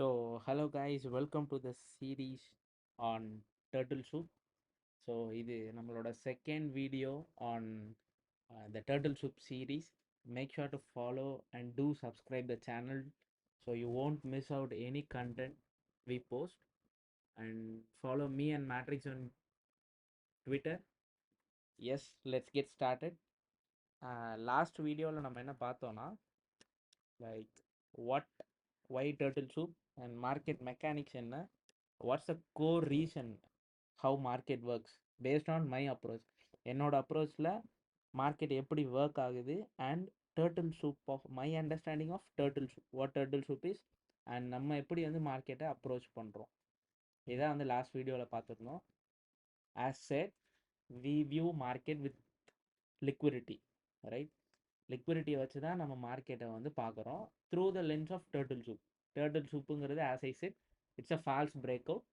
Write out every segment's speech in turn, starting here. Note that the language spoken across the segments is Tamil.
Hello guys, welcome to the series on turtle soup. இது நம்மளோட second video on the turtle soup series. Make sure to follow and do subscribe the channel so you won't miss out any content we post. And follow me and Matrix on Twitter. Yes, let's get started. Last videoல நம்ம என்ன பார்த்தோம்னா like what why turtle soup and market mechanics என்ன, what's the core reason how market works based on my approach. என்னோட அப்ரோச்சில் மார்க்கெட் எப்படி ஒர்க் ஆகுது and turtle soup of my understanding of turtle soup, what turtle soup is, and நம்ம எப்படி வந்து மார்க்கெட்டை அப்ரோச் பண்ணுறோம், இதான் வந்து லாஸ்ட் வீடியோவில் பார்த்துருந்தோம். As said we view market with liquidity, right? லிக்விடிட்டியை வச்சு தான் நம்ம மார்க்கெட்டை வந்து பார்க்குறோம் through the lens of turtle soup. டர்ட்டில் சூப்புங்கிறது as I said it's a false break out.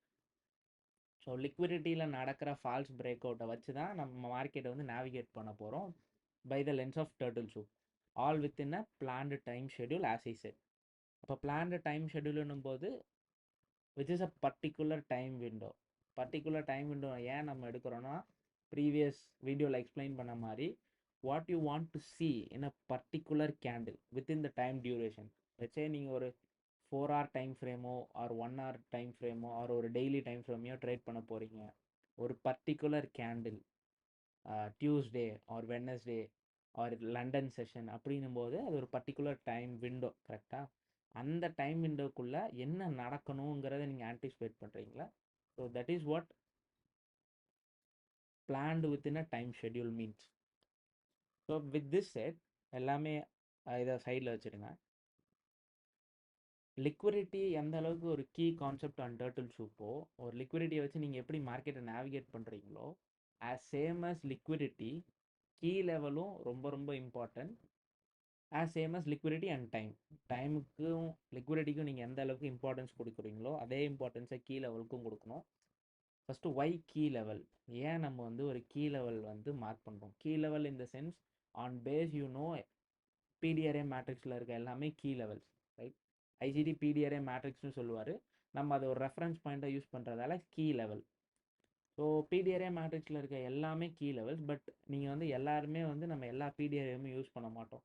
So லிக்விடிட்டியில் நடக்கிற ஃபால்ஸ் பிரேக் அவுட்டை வச்சு தான் நம்ம மார்க்கெட்டை வந்து நேவிகேட் பண்ண போகிறோம் by the lens of turtle soup, all within a planned time schedule as I said. அப்போ பிளான்டு டைம் ஷெட்யூல்னும் போது which is a particular time window. Particular time window ஏன் நம்ம எடுக்கிறோன்னா, ப்ரீவியஸ் வீடியோவில் எக்ஸ்பிளைன் பண்ண மாதிரி what you want to see in a particular candle within the time duration. வச்சே நீங்கள் ஒரு 4 hour டைம் ஃப்ரேமோ ஆர் 1 hour டைம் ஃப்ரேமோ ஆர் ஒரு டெய்லி டைம் ஃப்ரேமையோ ட்ரேட் பண்ண போகிறீங்க. ஒரு particular candle Tuesday or Wednesday or London session அப்படின்னும் போது அது ஒரு பர்டிகுலர் டைம் விண்டோ, கரெக்டாக? அந்த டைம் விண்டோக்குள்ளே என்ன நடக்கணுங்கிறத நீங்கள் ஆன்டிசிபேட் பண்ணுறீங்களா? So that is what planned within a time schedule means. So with this set எல்லாமே இதை சைடில் வச்சுருங்க. லிக்விடிட்டி எந்த அளவுக்கு ஒரு கீ கான்செப்ட் ஆன் டர்ட்டில் சூப்போ, ஒரு லிக்விடிட்டியை வச்சு நீங்கள் எப்படி மார்க்கெட்டை நேவிகேட் பண்ணுறீங்களோ, as same as liquidity key லெவலும் ரொம்ப ரொம்ப important, as same as liquidity and time. டைமுக்கும் லிக்விடிட்டிக்கும் நீங்கள் எந்த அளவுக்கு இம்பார்ட்டன்ஸ் கொடுக்குறீங்களோ அதே இம்பார்ட்டன்ஸை கீ லெவலுக்கும் கொடுக்கணும். ஃபஸ்ட்டு ஒய் கீ லெவல், ஏன் நம்ம வந்து ஒரு கீ லெவல் வந்து மார்க் பண்ணுறோம்? Key level in the sense on base you know PDRA மேட்ரிக்ஸில் இருக்க எல்லாமே key levels, right? ICT PDRA மேட்ரிக்ஸ்னு சொல்லுவார், நம்ம அதை ஒரு ரெஃபரன்ஸ் பாயிண்ட்டை யூஸ் பண்ணுறதால கீ லெவல். ஸோ பிடிஆர்ஏ மேட்ரிக்ஸில் இருக்க எல்லாமே கீ லெவல்ஸ். பட் நீங்கள் வந்து எல்லாருமே வந்து நம்ம எல்லா பிடிஆர்ஏயுமே யூஸ் பண்ண மாட்டோம்.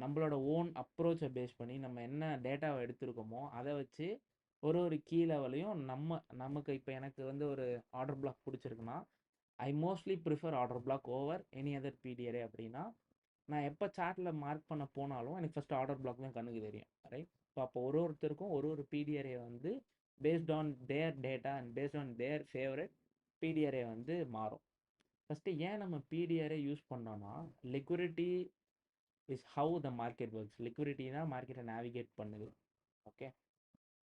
நம்மளோட ஓன் அப்ரோச்சை பேஸ் பண்ணி நம்ம என்ன டேட்டாவை எடுத்திருக்கோமோ அதை வச்சு ஒரு கீ லெவலையும் நமக்கு இப்போ எனக்கு வந்து ஒரு ஆர்டர் பிளாக் பிடிச்சிருக்குன்னா I mostly prefer order block over any other PDRA. அப்படின்னா நான் எப்போ சார்ட்டில் மார்க் பண்ண போனாலும் எனக்கு ஃபஸ்ட்டு ஆர்டர் பிளாக் தான் கண்ணுக்கு தெரியும், ரைட்? ஸோ அப்போ ஒருத்தருக்கும் ஒரு பிடிஆர்ஏ வந்து based on their data and based on their favourite PDRA வந்து மாறும். ஃபஸ்ட்டு ஏன் நம்ம பிடிஆர்ஏ யூஸ் பண்ணோன்னா, liquidity is how the market works. Liquidity தான் மார்க்கெட்டை நேவிகேட் பண்ணுது, ஓகே?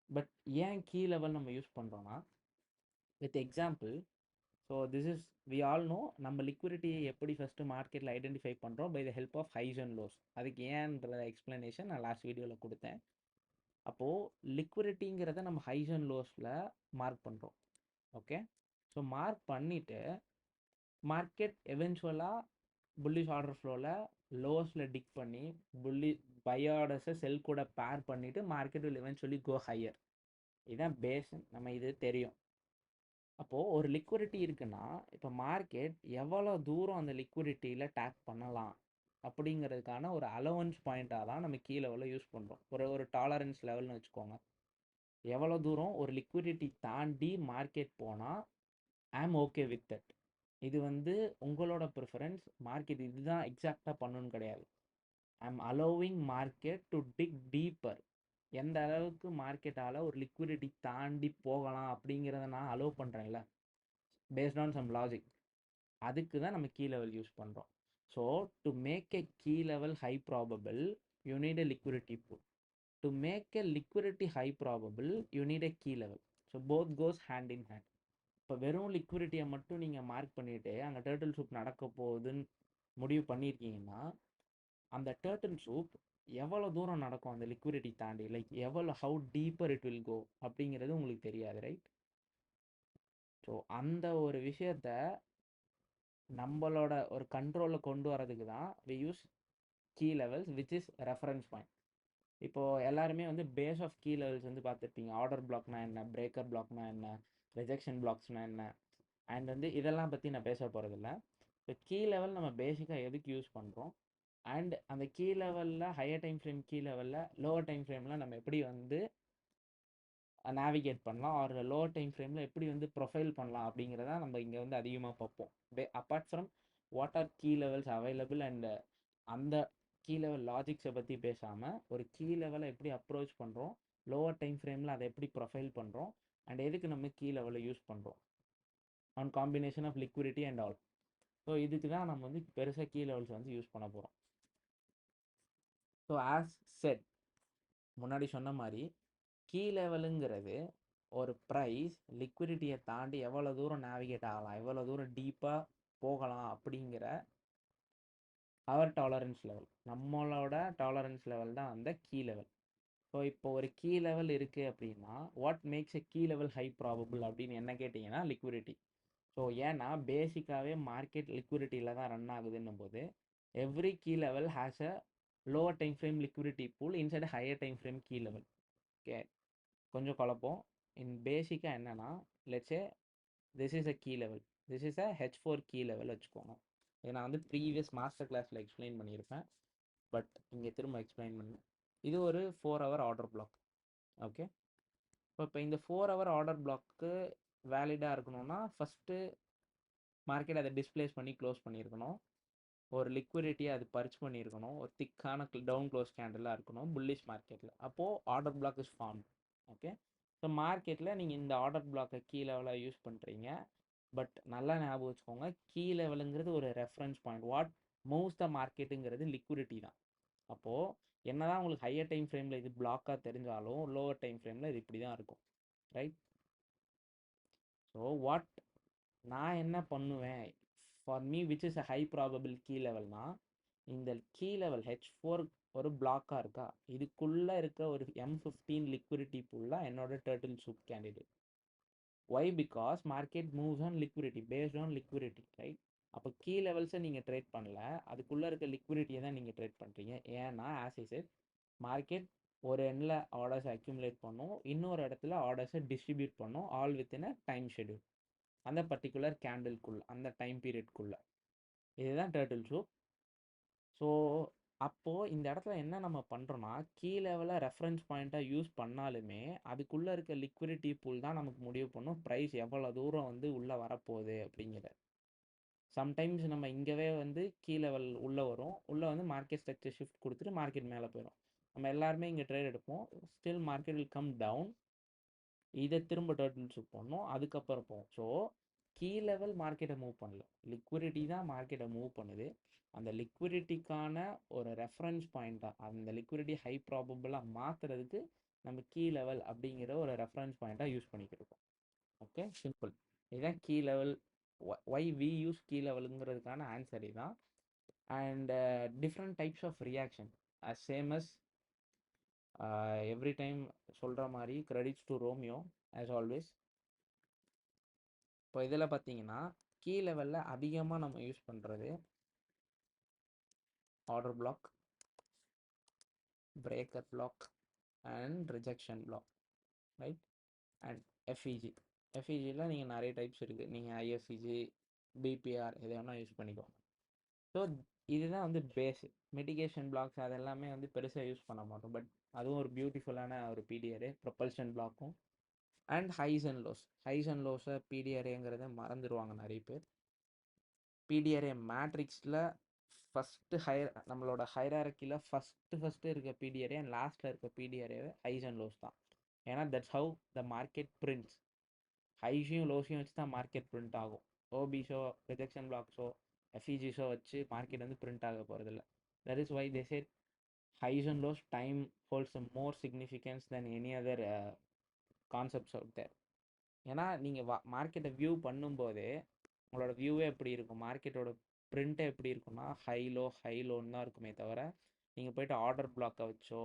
பட் ஏன் கீ லெவல் நம்ம யூஸ் பண்ணுறோன்னா, with example, so this is we all know நம்ம லிக்விடிட்டியை எப்படி ஃபஸ்ட்டு மார்க்கெட்டில் ஐடென்டிஃபை பண்ணுறோம் by the help of highs and lows. அதுக்கு ஏன்ற எக்ஸ்ப்ளனேஷன் நான் லாஸ்ட் வீடியோவில் கொடுத்தேன். அப்போது லிக்விடிட்டிங்கிறத நம்ம ஹைஸ் அண்ட் லோஸில் மார்க் பண்ணுறோம், ஓகே? ஸோ மார்க் பண்ணிவிட்டு மார்க்கெட் எவென்ச்சுவலாக புல்லிஷ் ஆர்டர் ஃப்ளோவில் லோஸில் டிக் பண்ணி பை ஆர்டர்ஸை செல் கூட பேர் பண்ணிவிட்டு market will eventually go higher. இதுதான் பேஸ், நம்ம இது தெரியும். அப்போது ஒரு லிக்விடிட்டி இருக்குன்னா இப்போ மார்க்கெட் எவ்வளோ தூரம் அந்த லிக்விடிட்டியில் டேக் பண்ணலாம் அப்படிங்கிறதுக்கான ஒரு அலவன்ஸ் பாயிண்ட்டாக தான் நம்ம கீ லெவலில் யூஸ் பண்ணுறோம். ஒரு டாலரன்ஸ் லெவல்னு வச்சுக்கோங்க. எவ்வளோ தூரம் ஒரு லிக்விடிட்டி தாண்டி மார்க்கெட் போனால் ஐம் ஓகே வித் தட். இது வந்து உங்களோட ப்ரிஃபரன்ஸ். மார்க்கெட் இதுதான் எக்ஸாக்டாக பண்ணணும்னு கிடையாது. I'm allowing market to dig deeper. எந்த அளவுக்கு மார்க்கெட்டால் ஒரு லிக்விடிட்டி தாண்டி போகலாம் அப்படிங்கிறத நான் அலோவ் பண்ணுறேன்ல, பேஸ்ட் ஆன் சம் லாஜிக். அதுக்கு தான் நம்ம கீ லெவல் யூஸ் பண்ணுறோம். So to make a key level high probable you need a liquidity pool. To make a liquidity high probable you need a key level. So both goes hand in hand. இப்போ வெறும் லிக்விடிட்டியை மட்டும் நீங்கள் மார்க் பண்ணிவிட்டு அங்கே டர்ட்டில் சூப் நடக்க போகுதுன்னு முடிவு பண்ணியிருக்கீங்கன்னா, அந்த டர்ட்டில் சூப் எவ்வளோ தூரம் நடக்கும் அந்த லிக்விடிட்டி தாண்டி, லைக் எவ்வளோ how deeper it will go அப்படிங்கிறது உங்களுக்கு தெரியாது, ரைட்? ஸோ அந்த ஒரு விஷயத்த நம்மளோட ஒரு கண்ட்ரோலில் கொண்டு வரதுக்கு தான் we use key levels which is reference point. இப்போது எல்லாருமே வந்து பேஸ் ஆஃப் கீ லெவல்ஸ் வந்து பார்த்துருப்பீங்க. ஆர்டர் பிளாக்னா என்ன, பிரேக்கர் பிளாக்னா என்ன, ரிஜெக்ஷன் பிளாக்ஸ்னா என்ன, அண்ட் வந்து இதெல்லாம் பற்றி நான் பேச போகிறதில்ல. இப்போ கீ லெவல் நம்ம பேசிக்காக எதுக்கு யூஸ் பண்ணுறோம், அண்ட் அந்த கீ லெவலில் ஹையர் டைம் ஃப்ரேம் கீ லெவலில் லோவர் டைம் ஃப்ரேமில் நம்ம எப்படி வந்து நேவிகேட் பண்ணலாம், ஆர் லோவர் டைம் ஃப்ரேமில் எப்படி வந்து ப்ரொஃபைல் பண்ணலாம் அப்படிங்கிறத நம்ம இங்கே வந்து அதிகமாக பார்ப்போம். Apart from what are key levels available and அந்த கீ லெவல் லாஜிக்ஸை பற்றி பேசாமல் ஒரு கீ லெவலை எப்படி அப்ரோச் பண்ணுறோம், லோவர் டைம் ஃப்ரேமில் அதை எப்படி ப்ரொஃபைல் பண்ணுறோம், அண்ட் எதுக்கு நம்ம கீ லெவலை யூஸ் பண்ணுறோம் on combination of liquidity and all. So இதுக்கு தான் நம்ம வந்து பெருசாக கீ லெவல்ஸ் வந்து யூஸ் பண்ண போகிறோம். ஸோ ஆஸ் செட், முன்னாடி சொன்ன மாதிரி கீ லெவலுங்கிறது ஒரு ப்ரைஸ் லிக்விடிட்டியை தாண்டி எவ்வளோ தூரம் நேவிகேட் ஆகலாம், எவ்வளோ தூரம் டீப்பாக போகலாம் அப்படிங்கிற அவர் டாலரன்ஸ் லெவல், நம்மளோட டாலரன்ஸ் லெவல் தான் அந்த கீ லெவல். ஸோ இப்போ ஒரு கீ லெவல் இருக்குது அப்படின்னா what makes a key level high probable அப்படின்னு என்ன கேட்டிங்கன்னா லிக்விடிட்டி. ஸோ ஏன்னா பேசிக்காகவே மார்க்கெட் லிக்விடிட்டியில் தான் ரன் ஆகுதுன்னும் போது every key level has a lower time frame liquidity pool inside higher time frame key level. Okay, கொஞ்சம் குழப்பம். இன் பேசிக்காக என்னன்னா, let's say this is a key level, this is a H4 key level வச்சுக்கோங்க. இதை நான் வந்து ப்ரீவியஸ் மாஸ்டர் கிளாஸில் எக்ஸ்பிளைன் பண்ணியிருப்பேன், பட் இங்கே திரும்ப எக்ஸ்பிளைன் பண்ணேன். இது ஒரு 4 ஹவர் ஆர்டர் பிளாக். ஓகே, இப்போ இந்த 4 ஹவர் ஆர்டர் பிளாக்கு வேலிடாக இருக்கணும்னா ஃபஸ்ட்டு மார்க்கெட் அதை டிஸ்பிளேஸ் பண்ணி க்ளோஸ் பண்ணியிருக்கணும், ஒரு லிக்விடிட்டியை அது பர்ச் பண்ணியிருக்கணும், ஒரு திக்கான டவுன் க்ளோஸ் கேண்டலாக இருக்கணும் புல்லிஷ் மார்க்கெட்டில். அப்போது order block is form. Okay, so மார்க்கெட்டில் நீங்கள் இந்த ஆர்டர் பிளாக்கை கீ லெவலாக யூஸ் பண்ணுறீங்க. பட் நல்லா ஞாபகம் வச்சுக்கோங்க, கீ லெவலுங்கிறது ஒரு reference point. What moves the மார்க்கெட்டுங்கிறது லிக்விடிட்டி தான். அப்போது என்னதான் உங்களுக்கு ஹையர் டைம் ஃப்ரேமில் இது பிளாக்காக தெரிஞ்சாலும் லோவர் டைம் ஃப்ரேமில் இது இப்படி தான் இருக்கும், ரைட்? ஸோ வாட் நான் என்ன பண்ணுவேன், for me which is a high probable key லெவல்னா, இந்த கீ லெவல் H4 ஒரு பிளாக்காக இருக்கா, இதுக்குள்ளே இருக்க ஒரு M15 லிக்விடிட்டி ஃபுல்லாக என்னோட turtle soup candidate. Why? Because market moves on liquidity, based on liquidity, right? அப்போ கீ லெவல்ஸை நீங்கள் ட்ரேட் பண்ணல, அதுக்குள்ளே இருக்க லிக்விடிட்டியை தான் நீங்கள் ட்ரேட் பண்ணுறீங்க. ஏன்னா ஆஸ் இஸ் இட் மார்க்கெட் ஒரு எண்ணில் ஆர்டர்ஸை அக்யூமுலேட் பண்ணும், இன்னொரு இடத்துல ஆர்டர்ஸை டிஸ்ட்ரிபியூட் பண்ணும், all within a time schedule, அந்த பர்டிகுலர் கேண்டில்குள்ளே, அந்த டைம் பீரியட்குள்ளே. இதுதான் டர்ட்டில் சூப். ஸோ அப்போது இந்த இடத்துல என்ன நம்ம பண்ணுறோன்னா, கீ லெவலில் ரெஃபரன்ஸ் பாயிண்ட்டாக யூஸ் பண்ணாலுமே அதுக்குள்ளே இருக்க லிக்விடிட்டி பூல் தான் நமக்கு முடிவு பண்ணும் ப்ரைஸ் எவ்வளோ தூரம் வந்து உள்ளே வரப்போகுது அப்படிங்கிற. சம்டைம்ஸ் நம்ம இங்கேவே வந்து கீ லெவல் உள்ளே வரும், உள்ளே வந்து மார்க்கெட் ஸ்ட்ரக்சர் ஷிஃப்ட் கொடுத்துட்டு மார்க்கெட் மேலே போயிடும். நம்ம எல்லாருமே இங்கே ட்ரேட் எடுப்போம், still market will come down, இதை திரும்ப டர்ட்டில் சூப் பண்ணோம், அதுக்கப்புறம் போகும். ஸோ கீ லெவல் மார்க்கெட்டை மூவ் பண்ணல, லிக்விடிட்டி தான் மார்க்கெட்டை மூவ் பண்ணுது. அந்த லிக்விடிட்டிக்கான ஒரு ரெஃபரன்ஸ் பாயிண்ட்டாக, அந்த லிக்விடிட்டி ஹை ப்ராபபிளாக மாற்றுறதுக்கு நம்ம கீ லெவல் அப்படிங்கிற ஒரு ரெஃபரன்ஸ் பாயிண்ட்டாக யூஸ் பண்ணிக்கிட்டு ஓகே, சிம்பிள். இதுதான் key level. Why we use key லெவலுங்கிறதுக்கான ஆன்சர் இதுதான். And different types of reaction as same as every time சொல்கிற மாதிரி credits to Romeo as always. இப்போ இதில் பார்த்தீங்கன்னா கீ லெவலில் அதிகமாக நம்ம யூஸ் பண்ணுறது order block, breaker block and rejection block, right? And FEG. எஃப்இஜியில் நீங்கள் நிறைய டைப்ஸ் இருக்குது, நீங்கள் ஐஎஃப்இஜி, பிபிஆர் எதை வேணால் யூஸ் பண்ணிக்கோங்க. ஸோ இதுதான் வந்து பேஸு. மிட்டிகேஷன் பிளாக்ஸ் அதெல்லாமே வந்து பெருசாக யூஸ் பண்ண மாட்டோம், பட் அதுவும் ஒரு பியூட்டிஃபுல்லான ஒரு பிடிஆர். ப்ரொபல்ஷன் பிளாக்கும் and highs and lows. Highs and லோஸை பிடிஆர்ங்கிறத மறந்துடுவாங்க நிறைய பேர். பிடிஆர்ஏ மேட்ரிக்ஸில் ஃபஸ்ட்டு நம்மளோட ஹைரார்க்கியில் ஃபஸ்ட்டு இருக்க பிடிஆர்ஏ அண்ட் லாஸ்ட்டில் இருக்க பிடிஆர்ஏ ஹைஸ் அண்ட் லோஸ் தான். ஏன்னா that's how the market prints. ஹைஸையும் லோஸையும் வச்சு தான் மார்க்கெட் பிரிண்ட் ஆகும். ஓபிஸோ ரிஜெக்ஷன் பிளாக்ஸோ எஃப்இஜிஸோ வச்சு மார்க்கெட் வந்து பிரிண்ட் ஆக போகிறதில்ல. That is why they said highs and lows time holds more significance than any other concepts out there. ஏன்னா நீங்கள் மார்க்கெட்டை வியூ பண்ணும்போதே உங்களோட வியூவே எப்படி இருக்கும், மார்க்கெட்டோட பிரிண்ட்டை எப்படி இருக்குன்னா ஹை லோன்னு தான் இருக்குமே தவிர நீங்கள் போய்ட்டு ஆர்டர் பிளாக்கை வச்சோ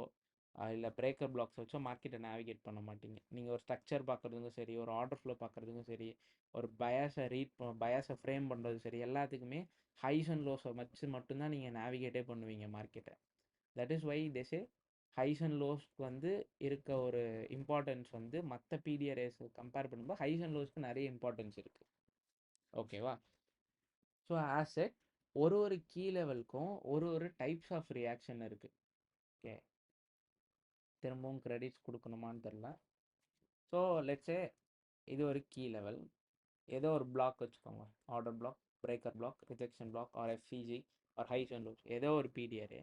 இல்லை பிரேக்கர் பிளாக்ஸ் வச்சோ மார்க்கெட்டை நேவிகேட் பண்ண மாட்டீங்க. நீங்கள் ஒரு ஸ்ட்ரக்சர் பார்க்குறதுக்கும் சரி, ஒரு ஆர்டர் ஃப்ளோ பார்க்குறதுக்கும் சரி, ஒரு பயாஸை ஃப்ரேம் பண்ணுறதும் சரி, எல்லாத்துக்குமே ஹைஸ் அண்ட் லோஸை வச்சு மட்டும்தான் நீங்கள் நேவிகேட்டே பண்ணுவீங்க மார்க்கெட்டை. That is why they say highs and லோஸ்க்கு வந்து இருக்க ஒரு இம்பார்ட்டன்ஸ் வந்து மற்ற பிடிஆர்ஏஸ் கம்பேர் பண்ணும்போது ஹைஸ் அண்ட் லோஸ்க்கு நிறைய இம்பார்ட்டன்ஸ் இருக்குது. ஓகேவா? ஸோ ஆஸ் எ ஒரு கீ லெவலுக்கும் ஒரு டைப்ஸ் ஆஃப் ரியாக்ஷன் இருக்குது. ஓகே, திரும்பவும் கிரெடிட்ஸ் கொடுக்கணுமான்னு தெரில. ஸோ லெட்ஸே இது ஒரு கீ லெவல், ஏதோ ஒரு பிளாக் வச்சுக்கோங்க, order block, breaker block, rejection block, or FCG, or highs and lows, ஏதோ ஒரு PDRA.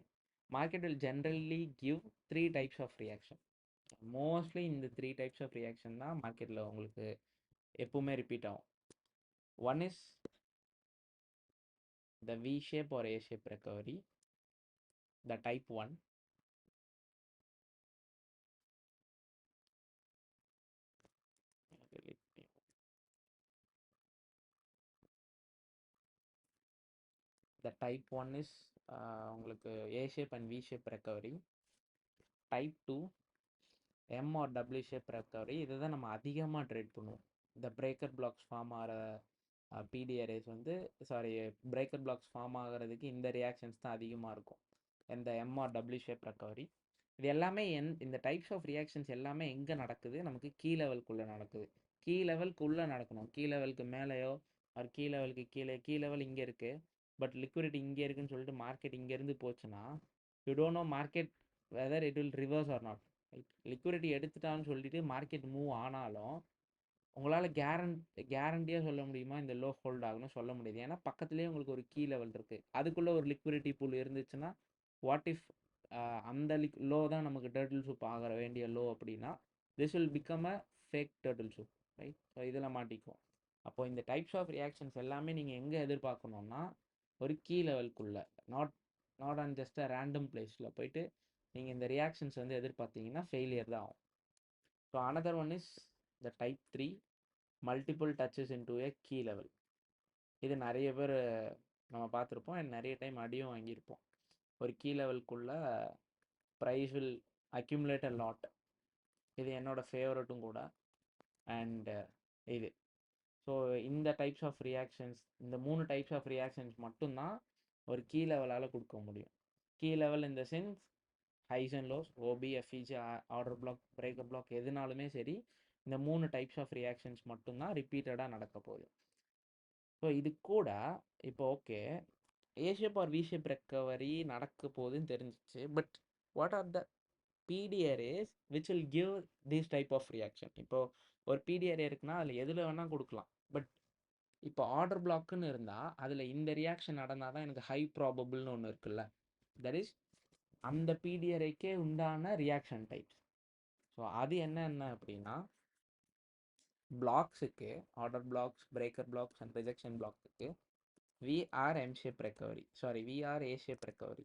Market will generally give 3 types of reaction. Mostly இந்த 3 டைப்ஸ் ஆஃப் ரியாக்ஷன் தான் மார்க்கெட்டில் உங்களுக்கு எப்பவுமே ரிப்பீட் ஆகும். One is the V shape or A shape recovery, the type 1. The type 1 is உங்களுக்கு A shape and V shape recovery. Type 2 M or W shape recovery. இதுதான் நம்ம அதிகமாக ட்ரேட் பண்ணுவோம். இந்த பிரேக்கர் பிளாக்ஸ் ஃபார்ம் ஆகிற பிடிஆர்ஏஸ் வந்து பிரேக்கர் பிளாக்ஸ் ஃபார்ம் ஆகிறதுக்கு இந்த ரியாக்ஷன்ஸ் தான் அதிகமாக இருக்கும். இந்த M or W shape recovery. இது எல்லாமே இந்த டைப்ஸ் ஆஃப் ரியாக்ஷன்ஸ் எல்லாமே எங்கே நடக்குது? நமக்கு கீ லெவலுக்குள்ளே நடக்குது. கீ லெவலுக்குள்ளே நடக்கணும். கீ லெவலுக்கு மேலேயோ ஒரு கீ லெவலுக்கு கீழே, கீ லெவல் இங்கே இருக்குது பட் லிக்விடிட்டி இங்கே இருக்குன்னு சொல்லிட்டு மார்க்கெட் இங்கேருந்து போச்சுன்னா you don't know market whether it will reverse or not. Liquidity எடுத்துட்டான்னு சொல்லிட்டு மார்க்கெட் மூவ் ஆனாலும் உங்களால் கேரண்டியாக சொல்ல முடியுமா இந்த லோ ஹோல்ட் ஆகணும்னு? சொல்ல முடியாது. ஏன்னா பக்கத்துலேயே உங்களுக்கு ஒரு கீ லெவல் இருக்குது. அதுக்குள்ளே ஒரு லிக்விடிட்டி பூல் இருந்துச்சுன்னா வாட் இஃப் அந்த லோ தான் நமக்கு டர்ட்டில் சூப் ஆகிற வேண்டிய லோ அப்படின்னா this will become a fake turtle soup, right? So இதில் மாட்டிக்கும். அப்போ இந்த டைப்ஸ் ஆஃப் ரியாக்ஷன்ஸ் எல்லாமே நீங்கள் எங்கே எதிர்பார்க்கணுன்னா ஒரு கீ லெவலுக்குள்ளே, not not on just a random பிளேஸில் போயிட்டு நீங்கள் இந்த ரியாக்ஷன்ஸ் வந்து எதிர்பார்த்தீங்கன்னா ஃபெயிலியர் தான் ஆகும். So another one is the type 3, multiple touches into a key level. இது நிறைய பேர் நம்ம பார்த்துருப்போம் அண்ட் நிறைய டைம் அடியும் வாங்கியிருப்போம். ஒரு கீ லெவலுக்குள்ள price will accumulate a lot. இது என்னோட ஃபேவரட்டும் கூட. அண்ட் இது ஸோ இந்த டைப்ஸ் ஆஃப் ரியாக்ஷன்ஸ், இந்த 3 டைப்ஸ் ஆஃப் ரியாக்ஷன்ஸ் மட்டும்தான் ஒரு கீ லெவலால் கொடுக்க முடியும். கீ லெவல் இந்த sense highs and lows, OB, FEG, order block, breaker block, எதுனாலுமே சரி இந்த 3 டைப்ஸ் ஆஃப் ரியாக்ஷன்ஸ் மட்டும்தான் ரிப்பீட்டடாக நடக்க போகுது. ஸோ இது கூட இப்போ okay A shape or V shape recovery நடக்க போகுதுன்னு தெரிஞ்சிச்சு. But what are the PDRAs which will give this type of reaction? இப்போ ஒரு பிடிஆர்ஏ இருக்குன்னா அதில் எதில் வேணால் கொடுக்கலாம். பட் இப்போ ஆர்டர் பிளாக்குன்னு இருந்தால் அதில் இந்த ரியாக்ஷன் நடந்தால் தான் எனக்கு ஹை ப்ராபபிள்னு ஒன்று இருக்குல்ல. தட் இஸ் அந்த பிடிஆர்ஏக்கே உண்டான ரியாக்ஷன் டைப்ஸ். ஸோ அது என்னென்ன அப்படின்னா பிளாக்ஸுக்கு, order blocks, breaker blocks and rejection பிளாக்ஸுக்கு VR M shape recovery, VR A shape recovery.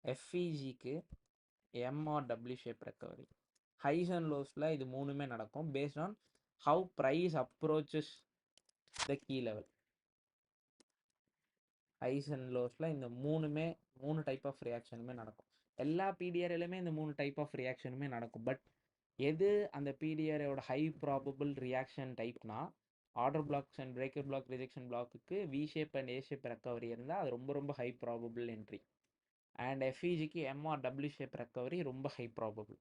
FEGக்கு M or W shape recovery. Highs and lowsல இது மூணுமே நடக்கும் based on how price approaches the key level. Highs and லோஸில் இந்த மூணு டைப் ஆஃப் ரியாக்ஷனுமே நடக்கும். எல்லா பிடிஆர்லையுமே இந்த 3 டைப் ஆஃப் ரியாக்ஷனுமே நடக்கும். பட் எது அந்த பிடிஆரோட ஹை ப்ராபபிள் ரியாக்ஷன் டைப்னா order blocks and breaker block, rejection பிளாக்குக்கு V shape and A shape recovery இருந்தால் அது ரொம்ப ரொம்ப ஹை ப்ராபபிள் என்ட்ரி. அண்ட் எஃப்இஜிக்கு எம்ஆர் டபிள்யூ ஷேப் ரெக்கவரி ரொம்ப high probable.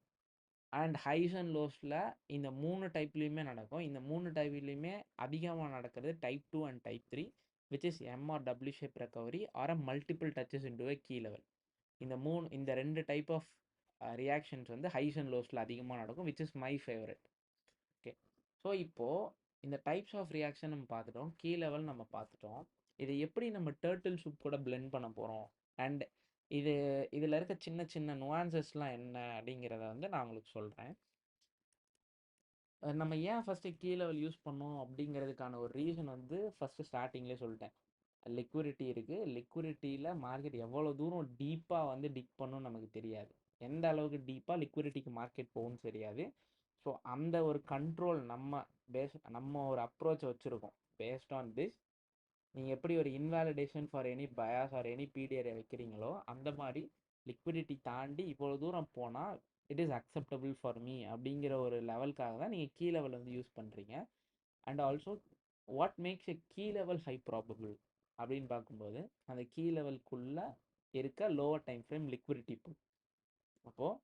And highs and லோஸில் இந்த 3 டைப்லேயுமே நடக்கும். இந்த 3 டைப்லேயுமே அதிகமாக நடக்கிறது type 2 and type 3 which is M or W shape recovery or a multiple touches into a key level. இந்த 2 டைப் ஆஃப் ரியாக்ஷன்ஸ் வந்து ஹைஸ் அண்ட் லோஸில் அதிகமாக நடக்கும், which is my favorite. Okay, so இப்போது இந்த டைப்ஸ் ஆஃப் ரியாக்ஷன் நம்ம பார்த்துட்டோம், கீ லெவல் நம்ம பார்த்துட்டோம். இதை எப்படி நம்ம டர்ட்டில் சூப் கூட பிளெண்ட் பண்ண போகிறோம் அண்ட் இதில் இருக்க சின்ன சின்ன நுவான்சஸ்லாம் என்ன அப்படிங்கிறத வந்து நான் உங்களுக்கு சொல்கிறேன். நம்ம ஏன் ஃபஸ்ட்டு கீ லெவல் யூஸ் பண்ணோம் அப்படிங்கிறதுக்கான ஒரு ரீசன் வந்து ஃபஸ்ட்டு ஸ்டார்டிங்லேயே சொல்லிட்டேன். லிக்விடிட்டி இருக்குது. லிக்விடிட்டியில் மார்க்கெட் எவ்வளோ தூரம் டீப்பாக வந்து டிக் பண்ணணும்னு நமக்கு தெரியாது. எந்த அளவுக்கு டீப்பாக லிக்விடிட்டிக்கு மார்க்கெட் போகும்னு தெரியாது. ஸோ அந்த ஒரு கண்ட்ரோல் நம்ம ஒரு அப்ரோச் வச்சுருக்கோம். பேஸ்ட் ஆன் திஸ் நீங்கள் எப்படி ஒரு invalidation for any bias or any பிடிஆரை வைக்கிறீங்களோ அந்த மாதிரி லிக்விடிட்டி தாண்டி இவ்வளோ தூரம் போனால் it is acceptable for me அப்படிங்கிற ஒரு லெவலுக்காக தான் நீங்கள் கீ லெவல் வந்து யூஸ் பண்ணுறீங்க. And also what makes a key level high probable அப்படின்னு பார்க்கும்போது அந்த கீ லெவலுக்குள்ளே இருக்க lower time frame liquidity pool. அப்போது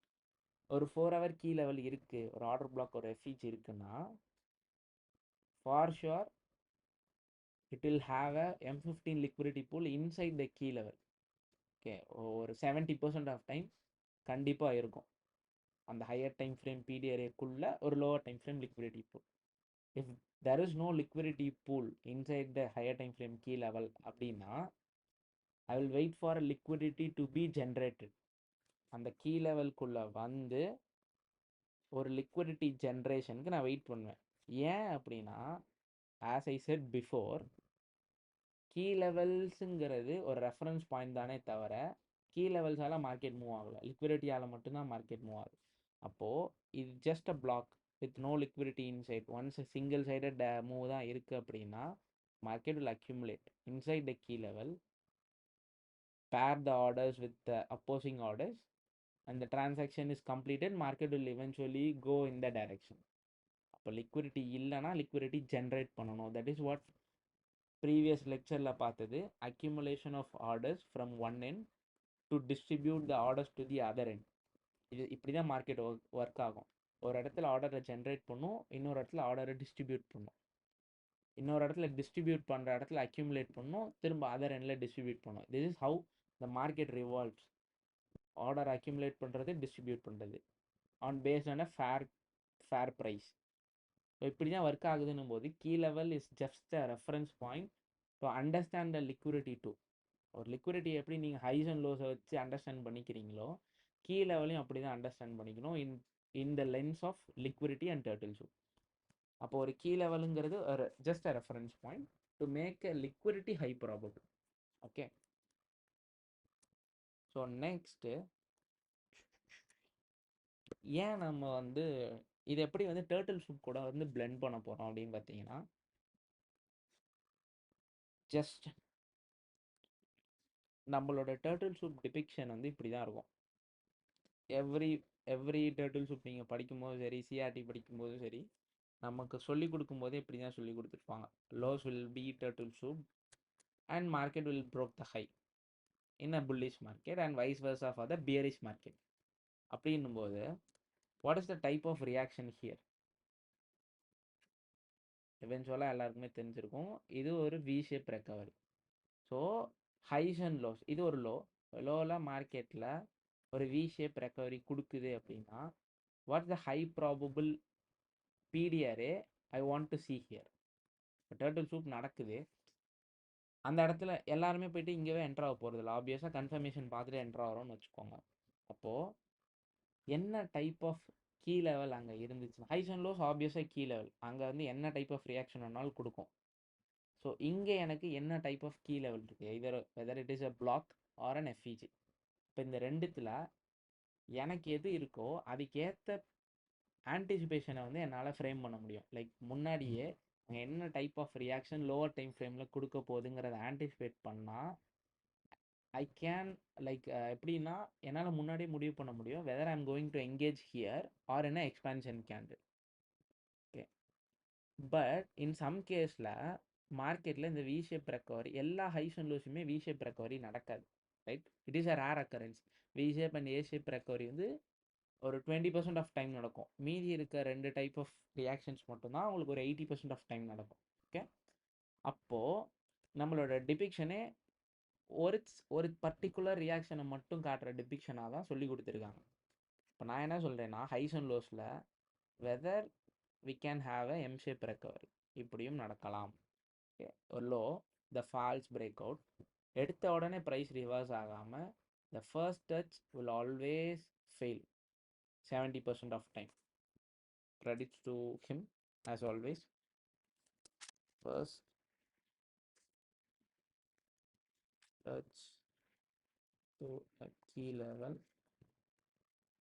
ஒரு 4 ஹவர் கீ லெவல் இருக்குது, ஒரு ஆர்டர் பிளாக் ஒரு எஃப்இஜி இருக்குன்னா, for sure it will have a M15 liquidity pool inside the key level. Okay, ஒரு 70% ஆஃப் டைம் கண்டிப்பாக இருக்கும் அந்த ஹையர் டைம் ஃப்ரேம் பிடிஆர்ஏக்குள்ள ஒரு lower time frame liquidity pool. If there is no liquidity pool inside the higher time frame key level அப்படின்னா, I will wait for a liquidity to be generated. அந்த கீ லெவல்குள்ளே வந்து ஒரு லிக்விடிட்டி ஜென்ரேஷனுக்கு நான் வெயிட் பண்ணுவேன். ஏன் அப்படின்னா, as I said before, key லெவல்ஸுங்கிறது ஒரு ரெஃபரன்ஸ் பாயிண்ட் தானே தவிர கீ லெவல்ஸால் மார்க்கெட் மூவ் ஆகலை, லிக்விடிட்டியால் மட்டும்தான் மார்க்கெட் மூவ் ஆகுது. அப்போது இது just a block with no liquidity inside. Once single sided move தான் இருக்குது அப்படின்னா, market will accumulate inside the key level, pair the orders with the opposing orders, and the transaction is completed. Market will eventually go in the direction. அப்போ லிக்விடிட்டி இல்லைனா லிக்விடிட்டி ஜென்ரேட் பண்ணணும். தட் இஸ் வாட் ப்ரீவியஸ் லெக்சரில் பார்த்தது. Accumulation of orders from one end to distribute the orders to the other end. இது இப்படி தான் மார்க்கெட் ஒர்க் ஆகும். ஒரு இடத்துல ஆர்டரை ஜென்ரேட் பண்ணும், இன்னொரு இடத்துல ஆர்டரை டிஸ்ட்ரிபியூட் பண்ணும், இன்னொரு இடத்துல டிஸ்ட்ரிபியூட் பண்ணுற இடத்துல அக்யூமுலேட் பண்ணும், திரும்ப அதர் எண்டில் டிஸ்ட்ரிபியூட் பண்ணும். This is how the market revolves. Order accumulate பண்ணுறது, டிஸ்ட்ரிபியூட் பண்ணுறது on based on a fair price. இப்படி தான் ஒர்க் ஆகுதுன்னும் போது key level is just a reference point to understand the liquidity too. ஒரு லிக்விடிட்டி எப்படி நீங்கள் ஹைஸ் அண்ட் லோஸை வச்சு அண்டர்ஸ்டாண்ட் பண்ணிக்கிறீங்களோ, கீ லெவலையும் அப்படி தான் அண்டர்ஸ்டாண்ட் பண்ணிக்கணும் in the lens of liquidity and turtle soup. அப்போ ஒரு கீ லெவலுங்கிறது ஒரு just a reference point to make a liquidity high probable. Okay, so next ஏன் நம்ம வந்து இது எப்படி வந்து டர்ட்டில் சூப் கூட வந்து பிளெண்ட் பண்ண போகிறோம் அப்படின்னு பார்த்தீங்கன்னா, ஜஸ்ட் நம்மளோட டர்ட்டில் சூப் டிபிக்ஷன் வந்து இப்படி தான் இருக்கும். எவ்ரி டர்ட்டில் சூப் நீங்கள் படிக்கும்போது சரி, சிஆர்டி படிக்கும்போதும் சரி, நமக்கு சொல்லிக் கொடுக்கும்போதே இப்படி தான் சொல்லி கொடுத்துருப்பாங்க. Lows will be turtle soup and market will broke the high in a bullish market and vice versa for the bearish market. அப்படின்னும் போது what is the type of reaction here? எவென்ச்சுவலாக எல்லாருக்குமே தெரிஞ்சிருக்கும், இது ஒரு V shape recovery. So highs and lows, இது ஒரு லோவில் மார்க்கெட்டில் ஒரு வி ஷேப் ரெக்கவரி கொடுக்குது அப்படின்னா, what's the high probable PDRA I want to see here? Turtle soup நடக்குது, அந்த இடத்துல எல்லாருமே போயிட்டு இங்கேவே என்ட்ரு ஆக போகிறது இல்லை, ஆப்வியஸாக கன்ஃபர்மேஷன் பார்த்துட்டு என்ட்ரு ஆகிறோம்னு வச்சுக்கோங்க. அப்போது என்ன டைப் ஆஃப் கீ லெவல் அங்கே இருந்துச்சு? ஹைஸ் அண்ட் லோஸ் ஆப்வியஸாக கீ லெவல், அங்கே வந்து என்ன டைப் ஆஃப் ரியாக்ஷன் வேணாலும் கொடுக்கும். ஸோ இங்கே எனக்கு என்ன டைப் ஆஃப் கீ லெவல் இருக்குது? Either whether it is a block or an FEG. இப்போ இந்த ரெண்டுத்தில் எனக்கு எது இருக்கோ அதுக்கேற்ற ஆன்டிசிபேஷனை வந்து என்னால் ஃப்ரேம் பண்ண முடியும். லைக் முன்னாடியே அங்கே என்ன type of reaction lower time ஃப்ரேமில் கொடுக்க போகுதுங்கிறத ஆன்டிசிபேட் பண்ணால் ஐ கேன் லைக் எப்படின்னா என்னால் முன்னாடியே முடிவு பண்ண முடியும் whether I am going to engage here or என்ன expansion candle. Okay, but in some கேஸில் மார்க்கெட்டில் இந்த வி ஷேப் ரெக்கவரி, எல்லா ஹைஸ் அண்ட் லோஸுமே வி ஷேப் ரெக்கவரி நடக்காது, right? It is a rare occurrence. V shape and A shape recovery வந்து ஒரு 20% ஆஃப் டைம் நடக்கும். மீதி இருக்க ரெண்டு டைப் ஆஃப் ரியாக்ஷன்ஸ் மட்டும்தான் உங்களுக்கு ஒரு 80% ஆஃப் டைம் நடக்கும். ஓகே, அப்போது நம்மளோட டிபிக்ஷனே ஒரு பர்டிகுலர் ரியாக்ஷனை மட்டும் காட்டுற டிபிக்ஷனாக தான் சொல்லி கொடுத்துருக்காங்க. இப்போ நான் என்ன சொல்கிறேன்னா, ஹைஸ் அண்ட் லோஸில் whether we can have a M shape recovery, இப்படியும் நடக்கலாம். ஒரு low the false break out எடுத்த உடனே ப்ரைஸ் ரிவர்ஸ் ஆகாமல் the first touch will always fail 70% of time. Credits to him as always. First touch to a key level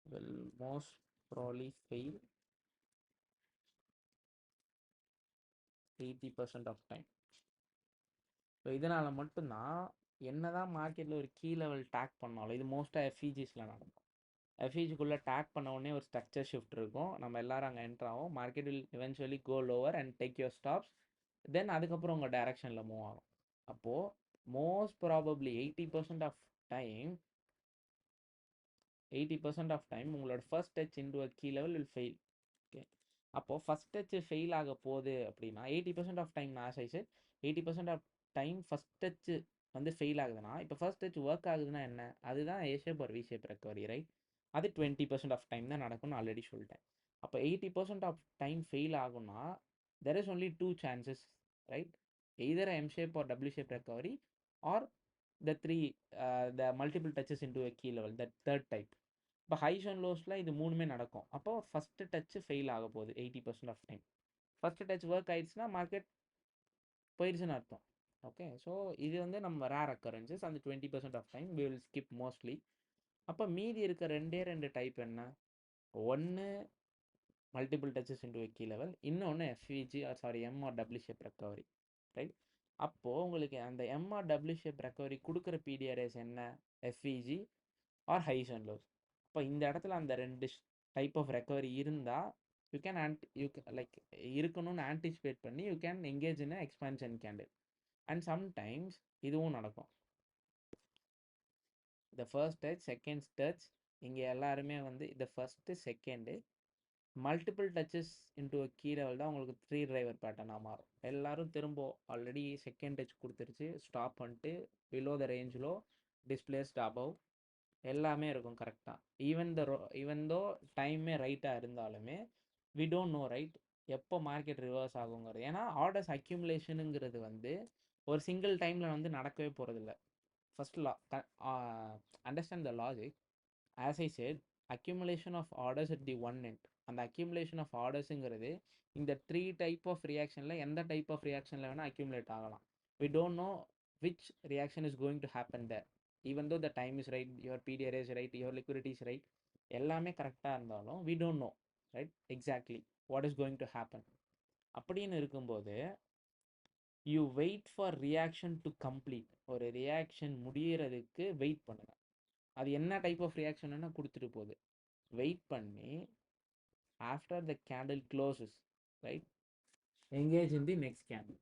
will most probably fail 80% of time. So இதனால் மட்டும்தான் என்னதான் மார்க்கெட்டில் ஒரு கீ லெவல் டேக் பண்ணாலும், இது மோஸ்ட்டாக எஃப்இஜிஸில் நடக்கும். எஃப்இஜிக்குள்ளே டேக் பண்ண உடனே ஒரு ஸ்ட்ரக்சர் ஷிஃப்ட் இருக்கும், நம்ம எல்லாரும் அங்கே என்ட்ரு ஆகும், market will eventually go lower and take your stops, then அதுக்கப்புறம் உங்கள் டைரக்ஷனில் மூவ் ஆகும். அப்போது most probably 80% of time 80% of time உங்களோட first touch into a key level will fail. Okay, அப்போது ஃபஸ்ட் டச் ஃபெயில் ஆக போகுது அப்படின்னா 80% ஆஃப் டைம் நான் சைஸு 80% ஆஃப் டைம் ஃபஸ்ட் டச்சு வந்து ஃபெயில் ஆகுதுன்னா இப்போ ஃபர்ஸ்ட் டச் ஒர்க் ஆகுதுன்னா என்ன, அதுதான் ஏ ஷேப் ஒரு வி ஷேப் ரெக்கவரி, ரைட்? அது 20% ஆஃப் டைம் தான் நடக்கும்னு ஆல்ரெடி சொல்லிட்டேன். அப்போ 80% ஆஃப் டைம் ஃபெயில் ஆகும்னா there is only two chances, right? Either M shape or W shape recovery or the multiple touches into a key level, that third type. இப்போ ஹைஸ் அண்ட் லோஸில் இது மூணுமே நடக்கும். அப்போ ஃபஸ்ட்டு டச்சு ஃபெயில் ஆக போகுது 80% of time. First touch work ஆயிடுச்சுன்னா மார்க்கெட் போயிடுச்சுன்னு அர்த்தம். ஓகே, ஸோ இது வந்து நம்ம ரேர் அக்கரன்சஸ். அந்த 20% of time we will skip mostly. அப்போ மீதி இருக்க ரெண்டு டைப் என்ன? ஒன்று multiple touches into key level, இன்னொன்று FEG M R W shape recovery, right? அப்போது உங்களுக்கு அந்த M R W shape recovery கொடுக்குற பிடிஆர்எஸ் என்ன? FEG are highs and lows. இப்போ இந்த இடத்துல அந்த ரெண்டு டைப் ஆஃப் ரெக்கவரி இருந்தால் லைக் இருக்கணும்னு ஆன்டிசிபேட் பண்ணி you can engage in expansion candle. And sometimes இதுவும் நடக்கும். இந்த ஃபர்ஸ்ட் டச், செகண்ட் டச், இங்கே எல்லாருமே வந்து இந்த first second multiple touches into a key level தான் உங்களுக்கு 3 டிரைவர் பேட்டர்னாக மாறும். எல்லாரும் திரும்ப ஆல்ரெடி செகண்ட் டச் கொடுத்துருச்சு, ஸ்டாப் பண்ணிட்டு பிலோ த ரேஞ்சிலோ டிஸ்பிளேஸ்ட் அபவ் எல்லாமே இருக்கும் கரெக்டாக. ஈவன் தோ டைமே ரைட்டாக இருந்தாலுமே வி டோன்ட் நோ, ரைட், எப்போ மார்க்கெட் ரிவர்ஸ் ஆகுங்கிறது. ஏன்னா ஆர்டர்ஸ் அக்யூமுலேஷனுங்கிறது வந்து ஒரு சிங்கிள் டைமில் வந்து நடக்கவே போகிறதில்ல. First understand the logic. As I said, accumulation of orders at the one end. அந்த அக்யூமுலேஷன் ஆஃப் ஆர்டர்ஸுங்கிறது இந்த 3 டைப் ஆஃப் ரியாக்ஷனில் எந்த டைப் ஆஃப் ரியாக்ஷனில் வேணால் அக்யூமுலேட் ஆகலாம். We don't know which reaction is going to happen there. Even though the time is right, your PDR is right, your liquidity is right, எல்லாமே கரெக்டாக இருந்தாலும் we don't know, right, exactly what is going to happen. அப்படின்னு இருக்கும்போது you wait for reaction to complete. ஒரு ரியாக்ஷன் முடியறதுக்கு வெயிட் பண்ணுங்க. அது என்ன டைப் ஆஃப் ரியாக்ஷன்னா கொடுத்துட்டு போகுது. வெயிட் பண்ணி after the candle closes, right, engage in the next candle.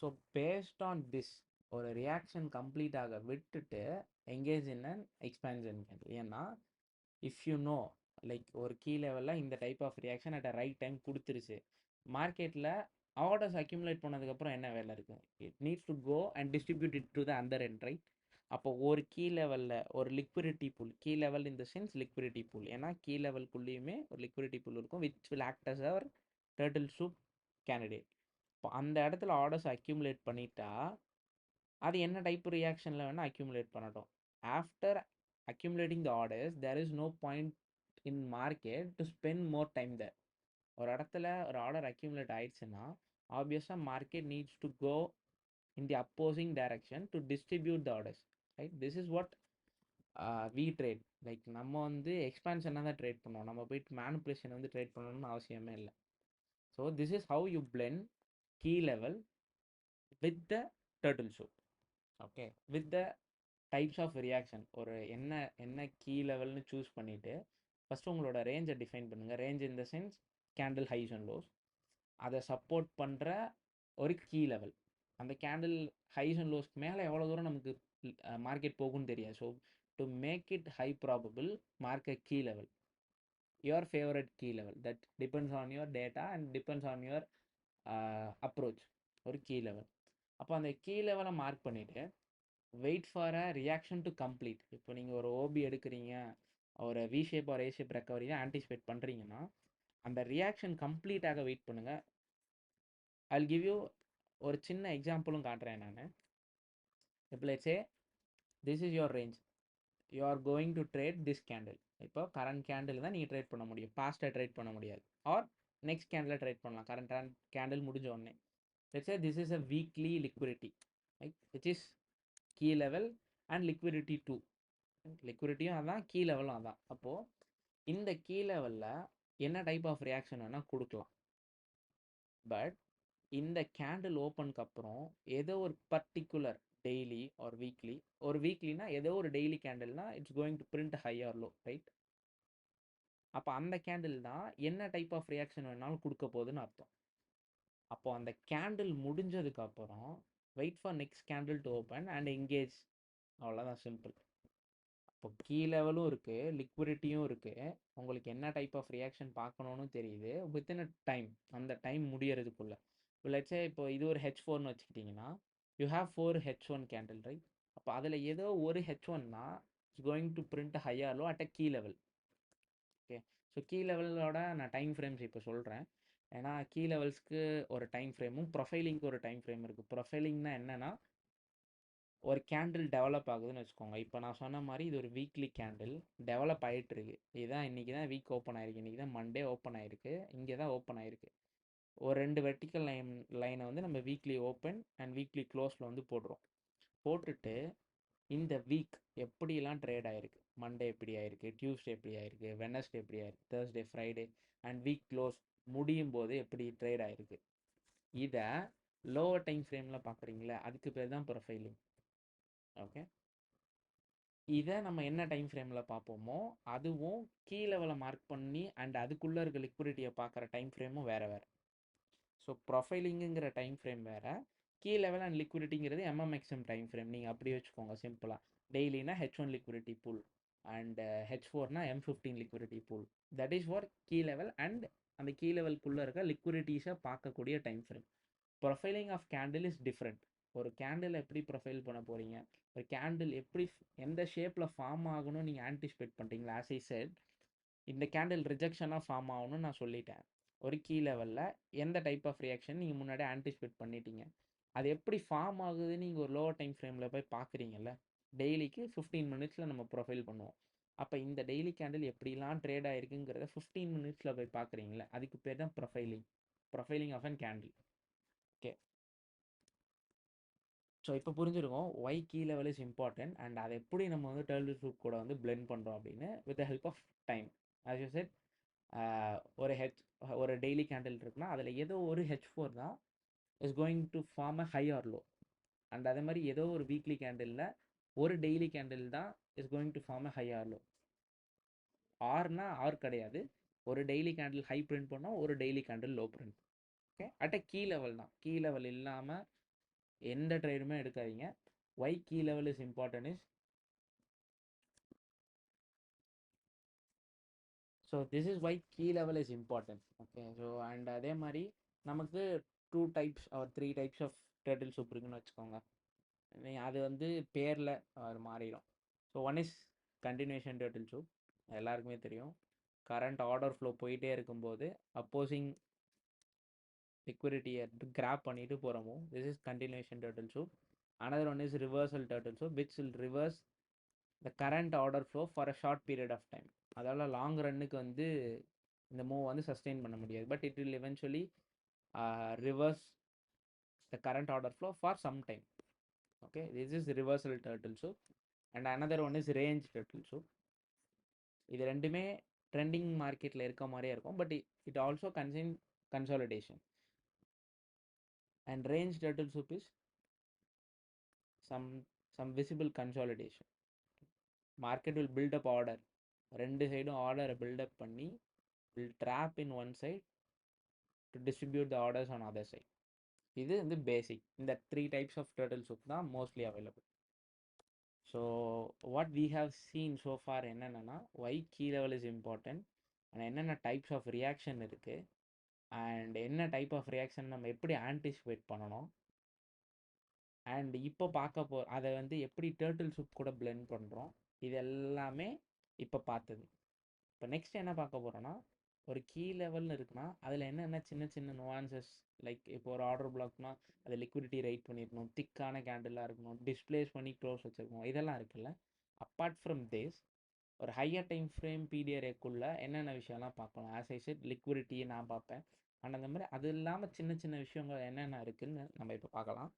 So based on this ஒரு ரியாக்ஷன் கம்ப்ளீட் ஆக விட்டுட்டு engage in an expansion candle. ஏன்னா இஃப் யூ நோ லைக் ஒரு கீ லெவலில் இந்த type of reaction at a right time கொடுத்துருச்சு, மார்க்கெட்டில் ஆர்டர்ஸ் அக்யூமுலேட் பண்ணதுக்கப்புறம் என்ன வேலை இருக்குது? It needs to go and distribute it to the other end, right? அப்போ ஒரு கீ லெவலில் ஒரு liquidity pool, key level in the sense liquidity pool, ஏன்னா கீ லெவல்குள்ளேயுமே ஒரு லிக்விடிட்டி பூல் இருக்கும் which will act as our turtle soup candidate. இப்போ அந்த இடத்துல ஆர்டர்ஸ் அக்யூமுலேட் பண்ணிட்டா அது என்ன டைப் ரியாக்ஷனில் வேணால் அக்யூமுலேட் பண்ணட்டும். After accumulating the orders, there is no point in market to spend more time there. ஒரு இடத்துல ஒரு ஆர்டர் அக்யூமுலேட் ஆயிடுச்சுன்னா ஆப்வியஸாக market needs to go in the opposite direction to distribute the orders, right? This is what we trade. Like நம்ம வந்து எக்ஸ்பான்ஷனாக தான் ட்ரேட் பண்ணுவோம், நம்ம போயிட்டு மேனிப்புலேஷன் வந்து ட்ரேட் பண்ணணும்னு அவசியமே இல்லை. So this is how you blend key level with the turtle soup. Okay, with the types of reaction. ஒரு என்ன கீ லெவல்னு சூஸ் பண்ணிவிட்டு ஃபஸ்ட்டு உங்களோட ரேஞ்சை டிஃபைன் பண்ணுங்கள். Range in the sense candle highs and lows, அதை சப்போர்ட் பண்ணுற ஒரு கீ லெவல். அந்த கேண்டில் ஹைஸ் அண்ட் லோஸ்க்கு மேலே எவ்வளோ தூரம் நமக்கு மார்க்கெட் போகும்னு தெரியாது. So to make it high probable, mark a key level, your favorite key level that depends on your data and depends on your approach. ஒரு கீ லெவல். அப்போ அந்த கீ லெவலை மார்க் பண்ணிவிட்டு wait for a reaction to complete. இப்போ நீங்கள் ஒரு ஓபி எடுக்கிறீங்க, ஒரு வி ஷேப் ஒரு ஏ ஷேப் ரெக்கவரி தான் ஆன்டிசிபேட் பண்ணுறீங்கன்னா அந்த ரியாக்ஷன் கம்ப்ளீட்டாக வெயிட் பண்ணுங்கள். ஐல் கிவ் யூ ஒரு சின்ன எக்ஸாம்பிளும் காட்டுறேன் நான். இப்போ let's say this is your range, you are going to trade this candle. இப்போ கரண்ட் கேண்டில் தான் நீங்கள் ட்ரேட் பண்ண முடியும், பாஸ்ட்டை ட்ரேட் பண்ண முடியாது. ஆர் நெக்ஸ்ட் கேண்டில் ட்ரேட் பண்ணலாம் கரண்ட் கேண்டில் முடிஞ்ச உடனே. Let's say this is a weekly liquidity, right, which is key level and liquidity too. லிக்விடிட்டியும் அதான், கீ லெவலும் அதான். அப்போது இந்த கீ லெவலில் என்ன டைப் ஆஃப் ரியாக்ஷன் வேணால் கொடுக்கலாம். பட் இந்த கேண்டில் ஓப்பனுக்கு அப்புறம் ஏதோ ஒரு பர்டிகுலர் டெய்லி ஆர் வீக்லி, ஒரு வீக்லினா ஏதோ ஒரு டெய்லி கேண்டில்னா it's going to print high or low, right? அப்போ அந்த கேண்டில் தான் என்ன டைப் ஆஃப் ரியாக்ஷன் வேணாலும் கொடுக்க போகுதுன்னு அர்த்தம். அப்போ அந்த கேண்டில் முடிஞ்சதுக்கு அப்புறம் wait for next candle to open and engage. அவ்வளோதான், சிம்பிள். இப்போ கீ லெவலும் இருக்குது, லிக்விடிட்டியும் இருக்குது. உங்களுக்கு என்ன டைப் ஆஃப் ரியாக்ஷன் பார்க்கணுன்னு தெரியுது வித்தின் அ டைம். அந்த டைம் முடியறதுக்குள்ள லெட்ஸே இப்போ இது ஒரு H4ன்னு வச்சுக்கிட்டிங்கன்னா, you have 4 H1 candle, right? அப்போ அதில் ஏதோ ஒரு H1னா it's going to print higher low at a key level. Okay, so key லெவலோட நான் டைம் ஃப்ரேம்ஸ் இப்போ சொல்கிறேன். ஏன்னா கீ லெவல்ஸ்க்கு ஒரு டைம் ஃப்ரேமும் ப்ரொஃபைலிங்க்கு ஒரு டைம் ஃப்ரேம் இருக்குது. ப்ரொஃபைலிங்னா என்னென்னா, ஒரு கேண்டில் டெவலப் ஆகுதுன்னு வச்சுக்கோங்க. இப்போ நான் சொன்ன மாதிரி இது ஒரு வீக்லி கேண்டில் டெவலப் ஆகிட்டு இருக்கு. இதுதான் இன்றைக்கி தான் வீக் ஓப்பன் ஆயிருக்கு, இன்றைக்கி தான் மண்டே ஓப்பன் ஆயிருக்கு, இங்கே தான் ஓப்பன் ஆயிருக்கு. ஒரு 2 வெர்டிக்கல் லைனை வந்து நம்ம வீக்லி ஓப்பன் அண்ட் வீக்லி க்ளோஸில் வந்து போடுறோம். போட்டுட்டு இந்த வீக் எப்படிலாம் ட்ரேட் ஆயிருக்கு, மண்டே எப்படி ஆயிருக்கு, டியூஸ்டே எப்படி ஆயிருக்கு, வெனஸ்டே எப்படி ஆயிருக்கு, Thursday, Friday and week close முடியும் போது எப்படி ட்ரேட் ஆயிருக்கு, இதை லோவர் டைம் ஃப்ரேமில் பார்க்குறீங்களா, அதுக்கு பேர் தான் ப்ரொஃபைலிங். ஓகே, இதை நம்ம என்ன டைம் ஃப்ரேமில் பார்ப்போமோ அதுவும் கீ லெவலில் மார்க் பண்ணி அண்ட் அதுக்குள்ளே இருக்க லிக்விடிட்டியை பார்க்குற டைம் ஃப்ரேமும் வேறு வேறு. ஸோ ப்ரொஃபைலிங்குங்கிற டைம் ஃப்ரேம் வேறு, கீ லெவல் அண்ட் லிக்விடிட்டிங்கிறது MMXM டைம் ஃப்ரேம். நீங்கள் அப்படி வச்சுக்கோங்க சிம்பிளாக. டெய்லினா H1 லிக்விடிட்டி பூல் அண்ட் H4னா M15 liquidity pool. That is for key level and அந்த கீ லெவல்குள்ளே இருக்க லிக்விடிட்டிஸை பார்க்கக்கூடிய time frame. Profiling of candle is different. ஒரு கேண்டில் எப்படி ப்ரொஃபைல் பண்ண போகிறீங்க, ஒரு கேண்டில் எப்படி எந்த ஷேப்பில் ஃபார்ம் ஆகணும்னு நீங்கள் ஆன்டிசிபேட் பண்ணுறீங்களா. ஆஸ் ஐ செட், இந்த கேண்டில் ரிஜெக்ஷனாக ஃபார்ம் ஆகணும்னு நான் சொல்லிட்டேன். ஒரு கீ லெவலில் எந்த டைப் ஆஃப் ரியாக்ஷன் நீங்கள் முன்னாடி ஆன்டிசிபேட் பண்ணிட்டீங்க, அது எப்படி ஃபார்ம் ஆகுதுன்னு நீங்கள் ஒரு லோவர் டைம் ஃப்ரேமில் போய் பார்க்குறீங்கல்ல. டெய்லிக்கு 15 மினிட்ஸில் நம்ம ப்ரொஃபைல் பண்ணுவோம். அப்போ இந்த டெய்லி கேண்டில் எப்படிலாம் ட்ரேட் ஆகிருக்குங்கிறத 15 மினிட்ஸில் போய் பார்க்குறீங்களே, அதுக்கு பேர் தான் profiling of an candle. Okay, so இப்போ புரிஞ்சிருக்கும் why key level is important and அதை எப்படி நம்ம வந்து டர்ட்டில் சூப் கூட வந்து பிளெண்ட் பண்ணுறோம் அப்படின்னு with the help of time. As you said, ஒரு டெய்லி கேண்டில் இருக்குன்னா அதில் ஏதோ ஒரு H4 தான் is going to form a high or low. And அதே மாதிரி ஏதோ ஒரு வீக்லி கேண்டிலில் ஒரு டெய்லி கேண்டில் தான் is going to form a high or low. ஆர்னா ஆர் கிடையாது, ஒரு டெய்லி கேண்டில் ஹை பிரிண்ட் பண்ணோம், ஒரு daily candle low print. Okay, at a key level தான். கீ லெவல் இல்லாமல் எந்த ட்ரேடுமே எடுக்காதீங்க. Why key level is important is, so this is why key level is important. Okay, so and அதே மாதிரி நமக்கு 2 types or 3 types of turtle soup இருக்குன்னு வச்சுக்கோங்க. அது வந்து பேரில் அது மாறிடும். So one is continuation turtle soup, எல்லாருக்குமே தெரியும். கரண்ட் ஆர்டர் ஃப்ளோ போயிட்டே இருக்கும்போது அப்போசிங் லிக்விடிட்டியை கிராப் பண்ணிட்டு போகிறோமோ, this is continuation turtle soup. Another one is reversal turtle soup which will reverse the current order flow for a short period of time. அதால் லாங் ரன்னுக்கு வந்து இந்த மூவ் வந்து சஸ்டெயின் பண்ண முடியாது, but it will eventually reverse the current order flow for some time. Okay, this is reversal turtle soup and another one is range turtle soup. இது ரெண்டுமே ட்ரெண்டிங் மார்க்கெட்டில் இருக்க மாதிரியே இருக்கும், but it also consign consolidation. And range turtle soup is some visible consolidation. Market will build up order, ரெண்டு சைடும் ஆர்டரை பில்டப் பண்ணி will drop in one side to distribute the orders on other side. இது வந்து பேசிக். இந்த 3 டைப்ஸ் ஆஃப் டர்ட்டில் சூப் தான் mostly available. So what we have seen so far என்னென்னா why key level is important and என்னென்ன டைப்ஸ் ஆஃப் ரியாக்ஷன் இருக்குது அண்ட் என்ன டைப் ஆஃப் ரியாக்ஷன் நம்ம எப்படி ஆன்டிசிபேட் பண்ணணும் அண்ட் இப்போ பார்க்க அதை வந்து எப்படி டர்ட்டில் சூப் கூட பிளெண்ட் பண்ணுறோம், இது எல்லாமே இப்போ பார்த்தது. இப்போ நெக்ஸ்ட் என்ன பார்க்க போகிறோன்னா, ஒரு கீ லெவல்னு இருக்குன்னா அதில் என்னென்ன சின்ன சின்ன நுவான்சஸ், லைக் இப்போ ஒரு ஆர்டர் பிளாக்னா அதை லிக்விடிட்டி ரைட் பண்ணிடணும், திக்கான கேண்டிலாக இருக்கணும், டிஸ்பிளேஸ் பண்ணி க்ளோஸ் வச்சுருக்கணும், இதெல்லாம் இருக்குல்ல. அப்பார்ட் ஃப்ரம் திஸ், ஒரு ஹையர் டைம் ஃப்ரேம் பிடிஆர்ஏக்குள்ளே என்னென்ன விஷயம்லாம் பார்க்கணும். ஆஸ் ஐ செட், லிக்விடிட்டியை நான் பார்ப்பேன் அண்ட் அந்த மாதிரி அது இல்லாமல் சின்ன சின்ன விஷயங்கள் என்னென்ன இருக்குதுன்னு நம்ம இப்போ பார்க்கலாம்.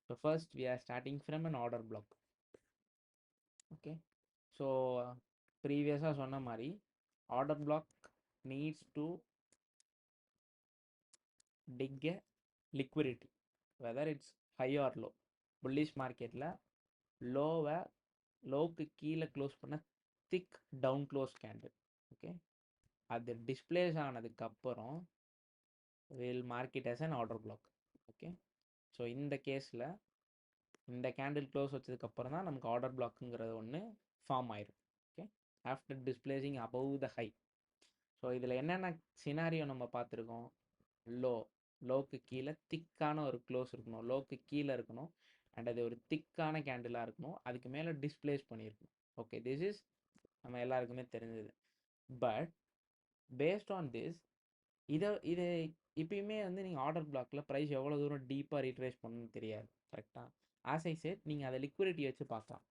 So first we are starting from an order block. Okay, so ப்ரீவியஸாக சொன்ன மாதிரி order block needs to dig a liquidity, whether it's high or low. bullish marketல லோவுக்கு கீழே க்ளோஸ் பண்ண திக் டவுன் க்ளோஸ் கேண்டில். ஓகே, அது டிஸ்பிளேஸ் ஆனதுக்கப்புறம் will mark it as an order block. Okay, so இந்த கேஸில் இந்த கேண்டில் க்ளோஸ் வச்சதுக்கப்புறம் தான் நமக்கு ஆர்டர் பிளாக்குங்கிறது ஒன்று ஃபார்ம் ஆயிரும். Okay, after displacing above the high. So இதில் என்னென்ன சினாரியோ நம்ம பார்த்துருக்கோம்? லோக்கு கீழே திக்கான ஒரு க்ளோஸ் இருக்கணும், லோக்கு கீழே இருக்கணும், அண்ட் அது ஒரு திக்கான கேண்டிலாக இருக்கணும், அதுக்கு மேலே டிஸ்பிளேஸ் பண்ணியிருக்கணும். ஓகே, திஸ் இஸ் நம்ம எல்லாருக்குமே தெரிஞ்சது. பட் பேஸ்ட் ஆன் திஸ், இதை இப்பயுமே வந்து நீங்கள் ஆர்டர் பிளாக்ல ப்ரைஸ் எவ்வளோ தூரம் டீப்பாக ரீட்ரேஸ் பண்ணணும்னு தெரியாது. கரெக்டாக ஆஸ் ஐ செட், நீங்கள் அதை லிக்விடிட்டி வச்சு பார்க்கலாம்.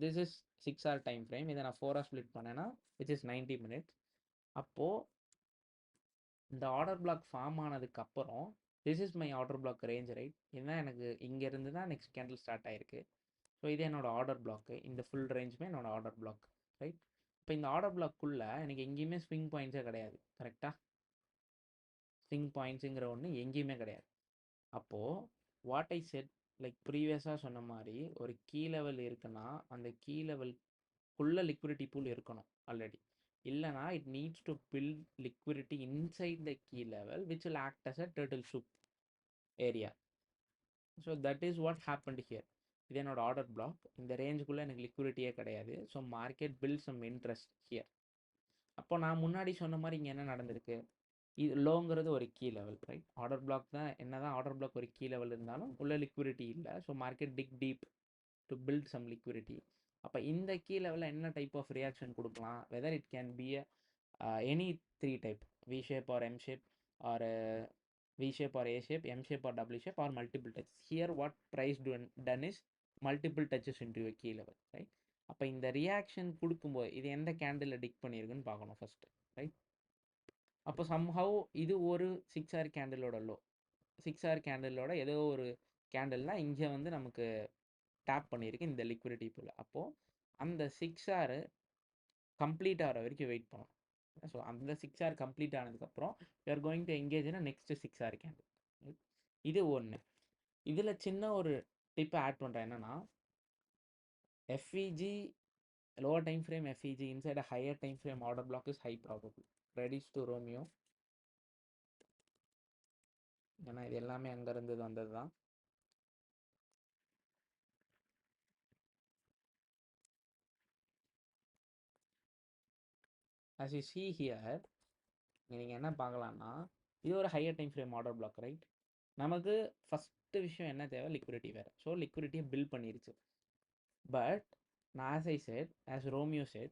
This is 6 hour time frame. இதை நான் 4 hour ஸ்ப்ளிட் பண்ணேன்னா விச் இஸ் 90 minutes. அப்போது இந்த ஆர்டர் பிளாக் ஃபார்ம் ஆனதுக்கப்புறம் this is my order black range, right? இதுதான் எனக்கு இங்கேருந்து தான் நெக்ஸ்ட் கேண்டில் ஸ்டார்ட் ஆயிருக்கு. ஸோ இது என்னோட ஆர்டர் பிளாக்கு. இந்த ஃபுல் ரேஞ்சுமே என்னோட ஆர்டர் பிளாக், ரைட்? இப்போ இந்த ஆர்டர் பிளாக்குள்ளே எனக்கு எங்கேயுமே ஸ்விங் பாயிண்ட்ஸே கிடையாது. கரெக்டாக ஸ்விங் பாயிண்ட்ஸுங்கிற ஒன்று எங்கேயுமே கிடையாது. அப்போது வாட் ஐ செட், லைக் ப்ரீவியஸாக சொன்ன மாதிரி, ஒரு கீ லெவல் இருக்குன்னா அந்த கீ லெவல்குள்ளே லிக்விடிட்டி பூல் இருக்கணும் ஆல்ரெடி. இல்லைனா it needs to build liquidity inside the key level which will act as a turtle soup area. So that is what happened here. இது என்னோட ஆர்டர் பிளாக். இந்த ரேஞ்சுக்குள்ளே எனக்கு லிக்விடிட்டியே கிடையாது. So market build some interest here. அப்போ நான் முன்னாடி சொன்ன மாதிரி இங்கே என்ன நடந்திருக்கு? இது லோங்கிறது ஒரு key level, right? Order block தான், என்ன தான் ஆர்டர் பிளாக் ஒரு கீ லெவல் இருந்தாலும் உள்ள லிக்விடிட்டி இல்லை. So market dig deep to build some liquidity. அப்போ இந்த கீ லெவலில் என்ன டைப் ஆஃப் ரியாக்ஷன் கொடுக்கலாம்? Whether it can be any 3 type, V shape or M shape, or V shape or A shape, M shape or W shape, or multiple touches. Here what price done is multiple touches into a key level, right? அப்போ இந்த ரியாக்ஷன் கொடுக்கும்போது இது எந்த கேண்டில் டிக் பண்ணியிருக்குன்னு பார்க்கணும் ஃபர்ஸ்ட், ரைட்? அப்போ சம்ஹவ் இது ஒரு 6 hour கேண்டிலோட லோ, 6 hour கேண்டிலோட ஏதோ ஒரு கேண்டில்னா இங்கே வந்து நமக்கு டேப் பண்ணியிருக்கு இந்த லிக்விடிட்டி பூல். அப்போது அந்த 6 hour கம்ப்ளீட் ஆகிற வரைக்கும் வெயிட் பண்ணணும். ஸோ அந்த 6 hour கம்ப்ளீட் ஆனதுக்கப்புறம் you are going to engage next 6 hour candle. இது ஒன்று. இதில் சின்ன ஒரு டிப்பை ஆட் பண்ணுறேன். என்னன்னா, FEG lower time frame FEG inside a higher time frame order block is high probable. Ready to Romeo. ஏன்னா இது எல்லாமே அங்கேருந்து வந்தது தான். as you see here, நீங்கள் என்ன பார்க்கலாம்னா, இது ஒரு higher time frame order block, right? நமக்கு ஃபஸ்ட்டு விஷயம் என்ன தேவை? லிக்விடிட்டி வேறு. ஸோ லிக்விடிட்டியை பில்ட் பண்ணிருச்சு. பட் நான் as I said, as Romeo said,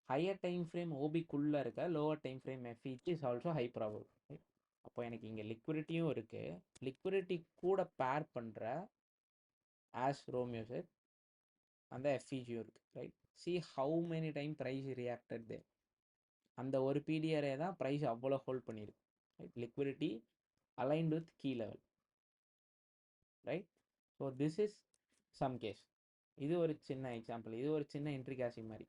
higher time frame ஓபிக்குள்ளே இருக்க lower time frame FEG is also high probable. அப்போ எனக்கு இங்கே லிக்விடிட்டியும் இருக்குது, லிக்விடிட்டி கூட பேர் பண்ணுற as Romeo said அந்த FEGயும் இருக்குது, right? see how many time price reacted there. அந்த ஒரு PDRA தான் ப்ரைஸ் அவ்வளோ ஹோல்ட் பண்ணியிருக்கு, right? Liquidity aligned with key level, right? So this is some case. இது ஒரு சின்ன எக்ஸாம்பிள், இது ஒரு சின்ன இன்ட்ரிகாசி மாதிரி.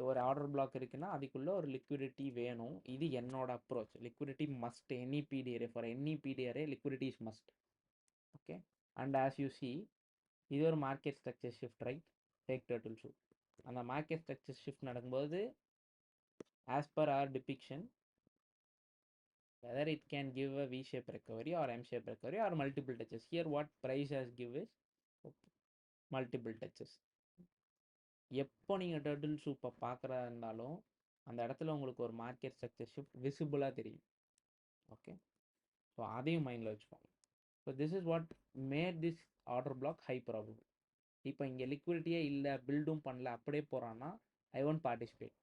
ஒரு ஆர்டர் பிளாக் இருக்குன்னா அதுக்குள்ளே ஒரு லிக்விடிட்டி வேணும். இது என்னோட approach. Liquidity must, any PDRA, for any PDRA liquidity is must. Okay, and as you see, இது ஒரு market structure shift, right? Take turtle shoe. அந்த மார்க்கெட் ஸ்ட்ரக்சர் ஷிஃப்ட் நடக்கும்போது as per our depiction, whether it can give a V-shape recovery or M-shape recovery or multiple touches. Here what price has give is multiple touches. எப்போ நீங்கள் டர்ட்டில் ஷூப்பை பார்க்குறா இருந்தாலும் அந்த இடத்துல உங்களுக்கு ஒரு மார்க்கெட் ஸ்ட்ரக்சர் ஷிஃப்ட் விசிபிளாக தெரியும். ஓகே, ஸோ அதையும் மைண்டில் வச்சுக்கோங்க. So this is what made this order block high probable. இப்போ இங்கே லிக்விடிட்டியே இல்லை, பில்டும் பண்ணல, அப்படியே போகிறான்னா ஐ ஒன்ட் பார்ட்டிசிபேட்.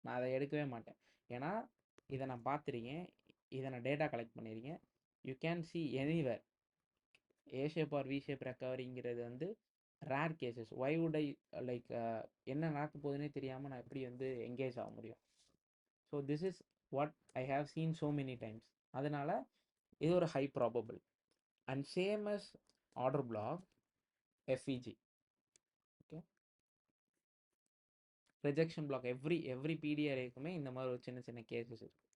நான் அதை எடுக்கவே மாட்டேன். ஏன்னா இதை நான் பார்த்துருக்கேன், இதை நான் டேட்டா கலெக்ட் பண்ணியிருக்கேன். You can see anywhere A shape or V shape ரெக்கவரிங்கிறது வந்து rare cases. Why would I like என்ன நடக்க போகுதுன்னே தெரியாமல் நான் எப்படி வந்து எங்கேஜ் ஆக முடியும்? So this is what I have seen so many times. அதனால் இது ஒரு high probable. And same as order block FEG. Okay, rejection block every PDRAக்குமே இந்த மாதிரி ஒரு சின்ன சின்ன கேசஸ் இருக்குது.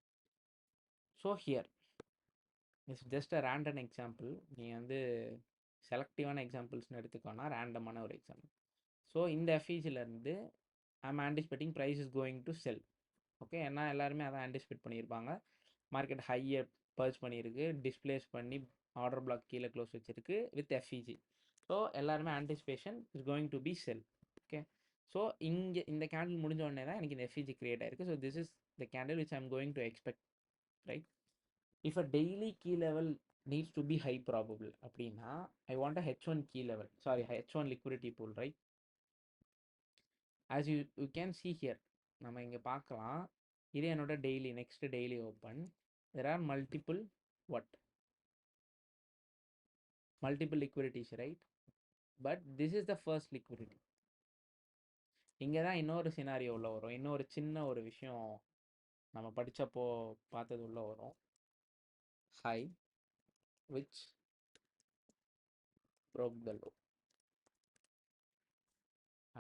So here it's just a random example. நீங்கள் வந்து செலக்டிவான எக்ஸாம்பிள்ஸ்னு எடுத்துக்கோன்னா ரேண்டமான ஒரு எக்ஸாம்பிள். ஸோ இந்த FEGலேருந்து I'm anticipating price is going to sell. Okay, ஏன்னா எல்லாருமே அதான் ஆன்டிசிபேட் பண்ணியிருப்பாங்க. மார்க்கெட் ஹையை பர்ச் பண்ணியிருக்கு, டிஸ்பிளேஸ் பண்ணி ஆர்டர் பிளாக் கீழே க்ளோஸ் வச்சிருக்கு வித் எஃப்இஜி. ஸோ எல்லாருமே anticipation is going to be sell. Okay, so இங்கே இந்த கேண்டில் முடிஞ்ச உடனே தான் எனக்கு இந்த எஃப்இஜி கிரியேட் ஆயிருக்கு. So this is the candle which I am going to expect, right? If a daily key level needs to be high probable அப்படின்னா I want a H1 key level, sorry H1 liquidity pool, right? As you can see here, நம்ம இங்கே பார்க்கலாம், இது என்னோட daily, next daily open. there are multiple liquidities, right? but this is the first liquidity. இங்கே தான் இன்னொரு சினாரியோ உள்ள வரும், இன்னொரு சின்ன ஒரு விஷயம் நம்ம படித்தப்போ பார்த்தது உள்ள வரும். high which broke the low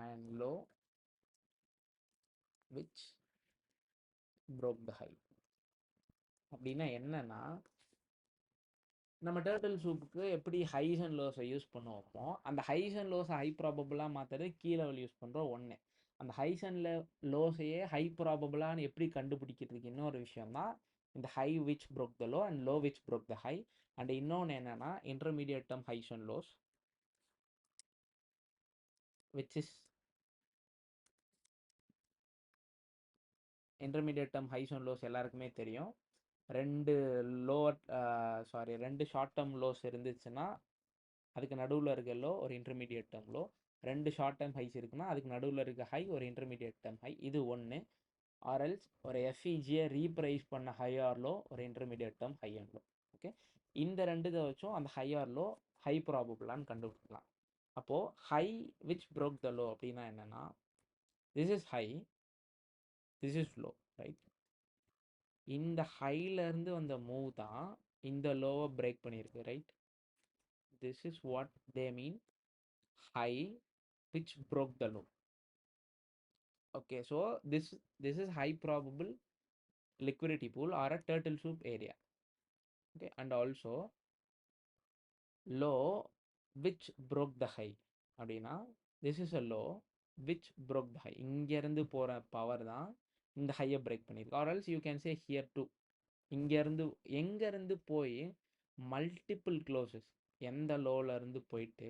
and low which broke the high. அப்படின்னா என்னன்னா, நம்ம டேர்ட்டில் சூப்புக்கு எப்படி ஹைஸ் அண்ட் லோஸை யூஸ் பண்ணுவோமோ அந்த ஹைஸ் அண்ட் லோஸை ஹை ப்ராபபிளாக மாற்றுறது கீ லெவல் யூஸ் பண்ணுறோம் ஒன்று. அந்த ஹைஸ் அண்ட் லோஸையே ஹை ப்ராபபிளான்னு எப்படி கண்டுபிடிக்கிறதுக்கு இன்னொரு விஷயம் தான் இந்த high which broke the low and low which broke the high. And இன்னொன்று என்னன்னா intermediate term highs and lows which is intermediate term highs and lows எல்லாருக்குமே தெரியும். ரெண்டு ஷார்ட் டேர்ம் லோஸ் இருந்துச்சுன்னா அதுக்கு நடுவில் இருக்க லோ ஒரு இன்டர்மீடியட் டேர்ம் லோ, ரெண்டு ஷார்ட் டேர்ம் ஹைஸ் இருக்குன்னா அதுக்கு நடுவில் இருக்க ஹை ஒரு இன்டர்மீடியட் டேர்ம் ஹை, இது ஒன்று. ஆர்எல்ஸ் ஒரு எஃப்இஜியை ரீப்ரைஸ் பண்ண ஹை ஆர் லோ ஒரு intermediate term high and low. Okay, இந்த ரெண்டு இதை வச்சும் அந்த ஹை ஆர் லோ ஹை ப்ராபபிளான்னு கண்டுபிடிக்கலாம். அப்போது high which broke the low அப்படின்னா என்னென்னா, this is high, this is low, right? இந்த ஹைலேருந்து வந்த மூவ் தான் இந்த லோவை பிரேக் பண்ணியிருக்கு, right? this is what they mean high which broke the low. Okay, so this is high probable liquidity pool or a turtle soup area. Okay, and also low which broke the high அப்படின்னா this is a low which broke the high. இங்கேருந்து போகிற பவர் தான் இந்த ஹையை பிரேக் பண்ணியிருக்கு. or else you can say here too, இங்கேருந்து எங்கேருந்து போய் மல்டிபிள் க்ளோசஸ், எந்த லோலேருந்து போயிட்டு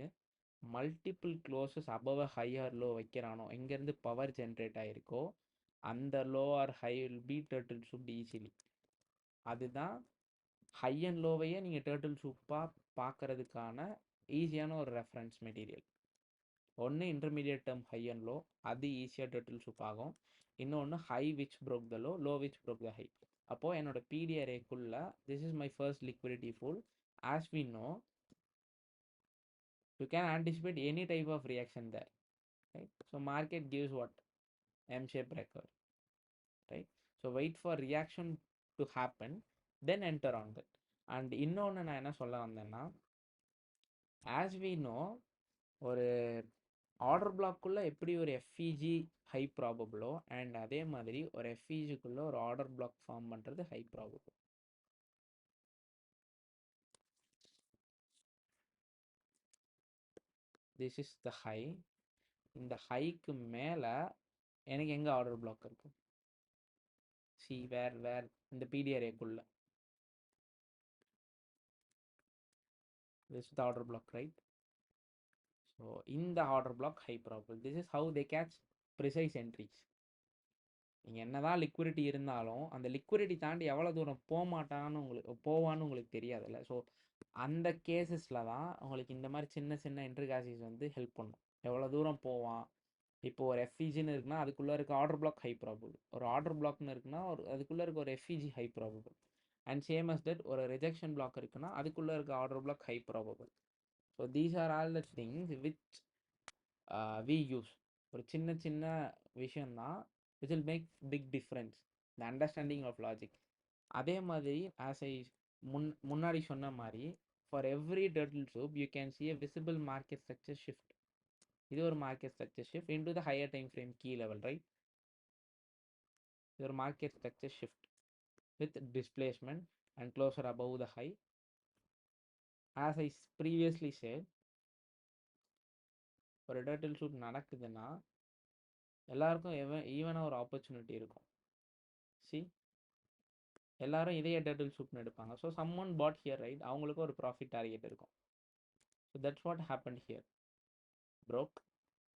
multiple closes above higher low வைக்கிறானோ, எங்கேருந்து பவர் ஜென்ரேட் ஆகிருக்கோ அந்த low or high will be turtle soup easily. அதுதான் ஹை அண்ட் லோவையே நீங்கள் டர்ட்டில் சூப்பாக பார்க்கறதுக்கான ஈஸியான ஒரு ரெஃபரன்ஸ் மெட்டீரியல். ஒன்று intermediate term high and low, அது ஈஸியாக டர்ட்டில் சூப் ஆகும். இன்னொன்று high which broke the low, low which broke the high. அப்போது என்னோட பிடிஆர்ஏக்குள்ள this is my first liquidity pool. As we know, you can anticipate any type of reaction there, right? So market gives what? M-shaped breakout, right? So wait for reaction to happen, then enter on that. And இன்னொன்று நான் என்ன சொல்ல வந்தேன்னா, as we know, ஒரு ஆர்டர் பிளாக்குள்ளே எப்படி ஒரு எஃப்இஜி ஹை ப்ராபபிளோ அண்ட் அதே மாதிரி ஒரு எஃப்இஜிக்குள்ளே ஒரு ஆர்டர் பிளாக் ஃபார்ம் பண்ணுறது high probable. This is the high. இந்த ஹைக்கு மேலே எனக்கு எங்கே ஆர்டர் பிளாக் இருக்கு? சி வேர் இந்த பிடிஆர்ஏக்குள்ள this is the order block, right? So in the order block high probable, this is how they catch precise entries. நீங்கள் என்னதான் லிக்விடிட்டி இருந்தாலும் அந்த லிக்விடிட்டி தாண்டி எவ்வளோ தூரம் போவான்னு உங்களுக்கு தெரியாதுல்ல. ஸோ அந்த கேசஸில் தான் உங்களுக்கு இந்த மாதிரி சின்ன சின்ன என்ட்ரிகாசிஸ் வந்து ஹெல்ப் பண்ணும். எவ்வளோ தூரம் போவான். இப்போ ஒரு எஃப்இஜின்னு இருக்குன்னா அதுக்குள்ளே இருக்க ஆர்டர் பிளாக் ஹை ப்ராபபிள், ஒரு ஆர்டர் பிளாக்னு இருக்குன்னா அதுக்குள்ளே இருக்க ஒரு FEG high probable. And same as that ஒரு ரிஜெக்ஷன் பிளாக் இருக்குன்னா அதுக்குள்ளே இருக்க order block high probable. So these are all the things which we use. ஒரு சின்ன சின்ன விஷயந்தான் which will make big difference the understanding of logic. அதே மாதிரி ஆஸ் ஐ முன்னாடி சொன்ன மாதிரி for every turtle soup you can see a visible market structure shift. இது ஒரு market structure shift into the higher time frame key level, right? இது ஒரு market structure shift with displacement and closure above the high. As I previously said, ஒரு டர்ட்டில் ஷூட் நடக்குதுன்னா எல்லாருக்கும் ஈவனாக ஒரு ஆப்பர்ச்சுனிட்டி இருக்கும். சி எல்லாரும் இதே டேர்ட்டில் சூப்னு எடுப்பாங்க. So summon pot here right, அவங்களுக்கு ஒரு ப்ராஃபிட் டார்கெட் இருக்கும். So that's what happen here. Broke,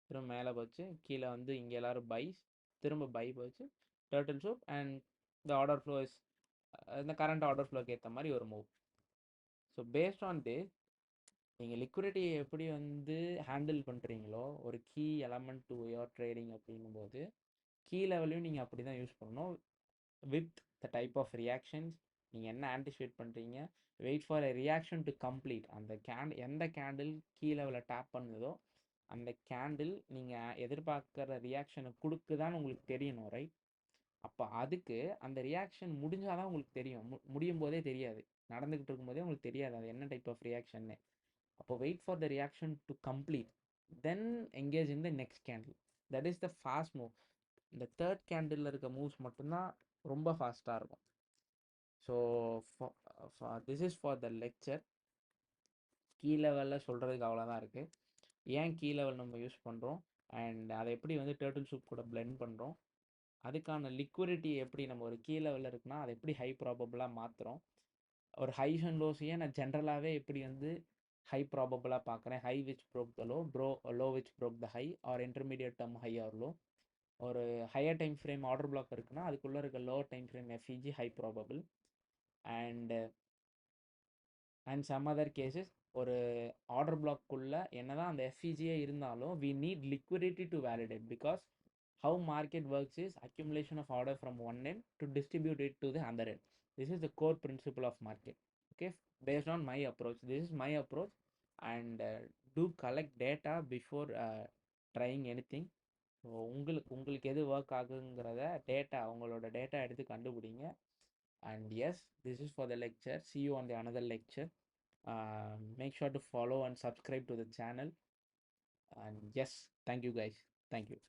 திரும்ப மேலே போச்சு, கீழே வந்து இங்கே எல்லாரும் பைஸ், திரும்ப பை போச்சு, turtle soup and the order flow is இந்த கரண்ட் ஆர்டர் ஃப்ளோக்கு ஏற்ற மாதிரி ஒரு move. So based on this நீங்கள் லிக்விடிட்டியை எப்படி வந்து ஹேண்டில் பண்ணுறீங்களோ ஒரு key element to your trading அப்படிங்கும்போது கீ லெவலையும் நீங்கள் அப்படி தான் யூஸ் பண்ணணும். With the type of reactions நீங்கள் என்ன ஆன்டிசிபேட் பண்ணுறீங்க, wait for a reaction to complete. அந்த எந்த கேண்டில் கீ லெவலில் டேப் பண்ணுதோ அந்த கேண்டில் நீங்கள் எதிர்பார்க்குற ரியாக்ஷனை கொடுக்குதான்னு உங்களுக்கு தெரியணும் ரைட். அப்போ அதுக்கு அந்த ரியாக்ஷன் முடிஞ்சாதான் உங்களுக்கு தெரியும். முடியும் போதே தெரியாது, நடந்துக்கிட்டு இருக்கும்போதே உங்களுக்கு தெரியாது அது என்ன டைப் ஆஃப் ரியாக்ஷன்னு. அப்போ wait for the reaction to complete, then engage in the next candle. That is the fast move. இந்த தேர்ட் கேண்டில் இருக்க மூவ்ஸ் மட்டும்தான் ரொம்ப ஃபாஸ்ட்டாக இருக்கும். So this is for the lecture. Key லெவலில் சொல்கிறதுக்கு அவ்வளோதான் இருக்குது. ஏன் கீ லெவல் நம்ம யூஸ் பண்ணுறோம் அண்ட் அதை எப்படி வந்து டேர்ட்டில் சூப் கூட பிளெண்ட் பண்ணுறோம், அதுக்கான லிக்விடிட்டி எப்படி நம்ம ஒரு கீ லெவலில் இருக்குன்னா அதை எப்படி ஹை ப்ராபபிளாக மாற்றுறோம், ஒரு ஹைஸ் அண்ட் லோஸையே நான் ஜென்ரலாகவே எப்படி வந்து ஹை ப்ராபபிளாக பார்க்குறேன், high which broke the low which broke the high or intermediate term high or low. ஒரு higher time frame order block இருக்குன்னா அதுக்குள்ளே இருக்க lower time frame FEG high probable. And some other cases ஒரு ஆர்டர் பிளாக்குள்ளே என்னதான் அந்த எஃப்இஜியே இருந்தாலும் we need liquidity to validate, because how market works is accumulation of order from one end to distribute it to the other end. This is the core principle of market. Okay, based on my approach, this is my approach. And do collect data before trying anything. So உங்களுக்கு எது ஒர்க் ஆகுங்கிறத உங்களோட டேட்டா எடுத்து கண்டுபிடிங்க. And yes, this is for the lecture. see you on the another lecture. Make sure to follow and subscribe to the channel. And yes, thank you guys. Thank you.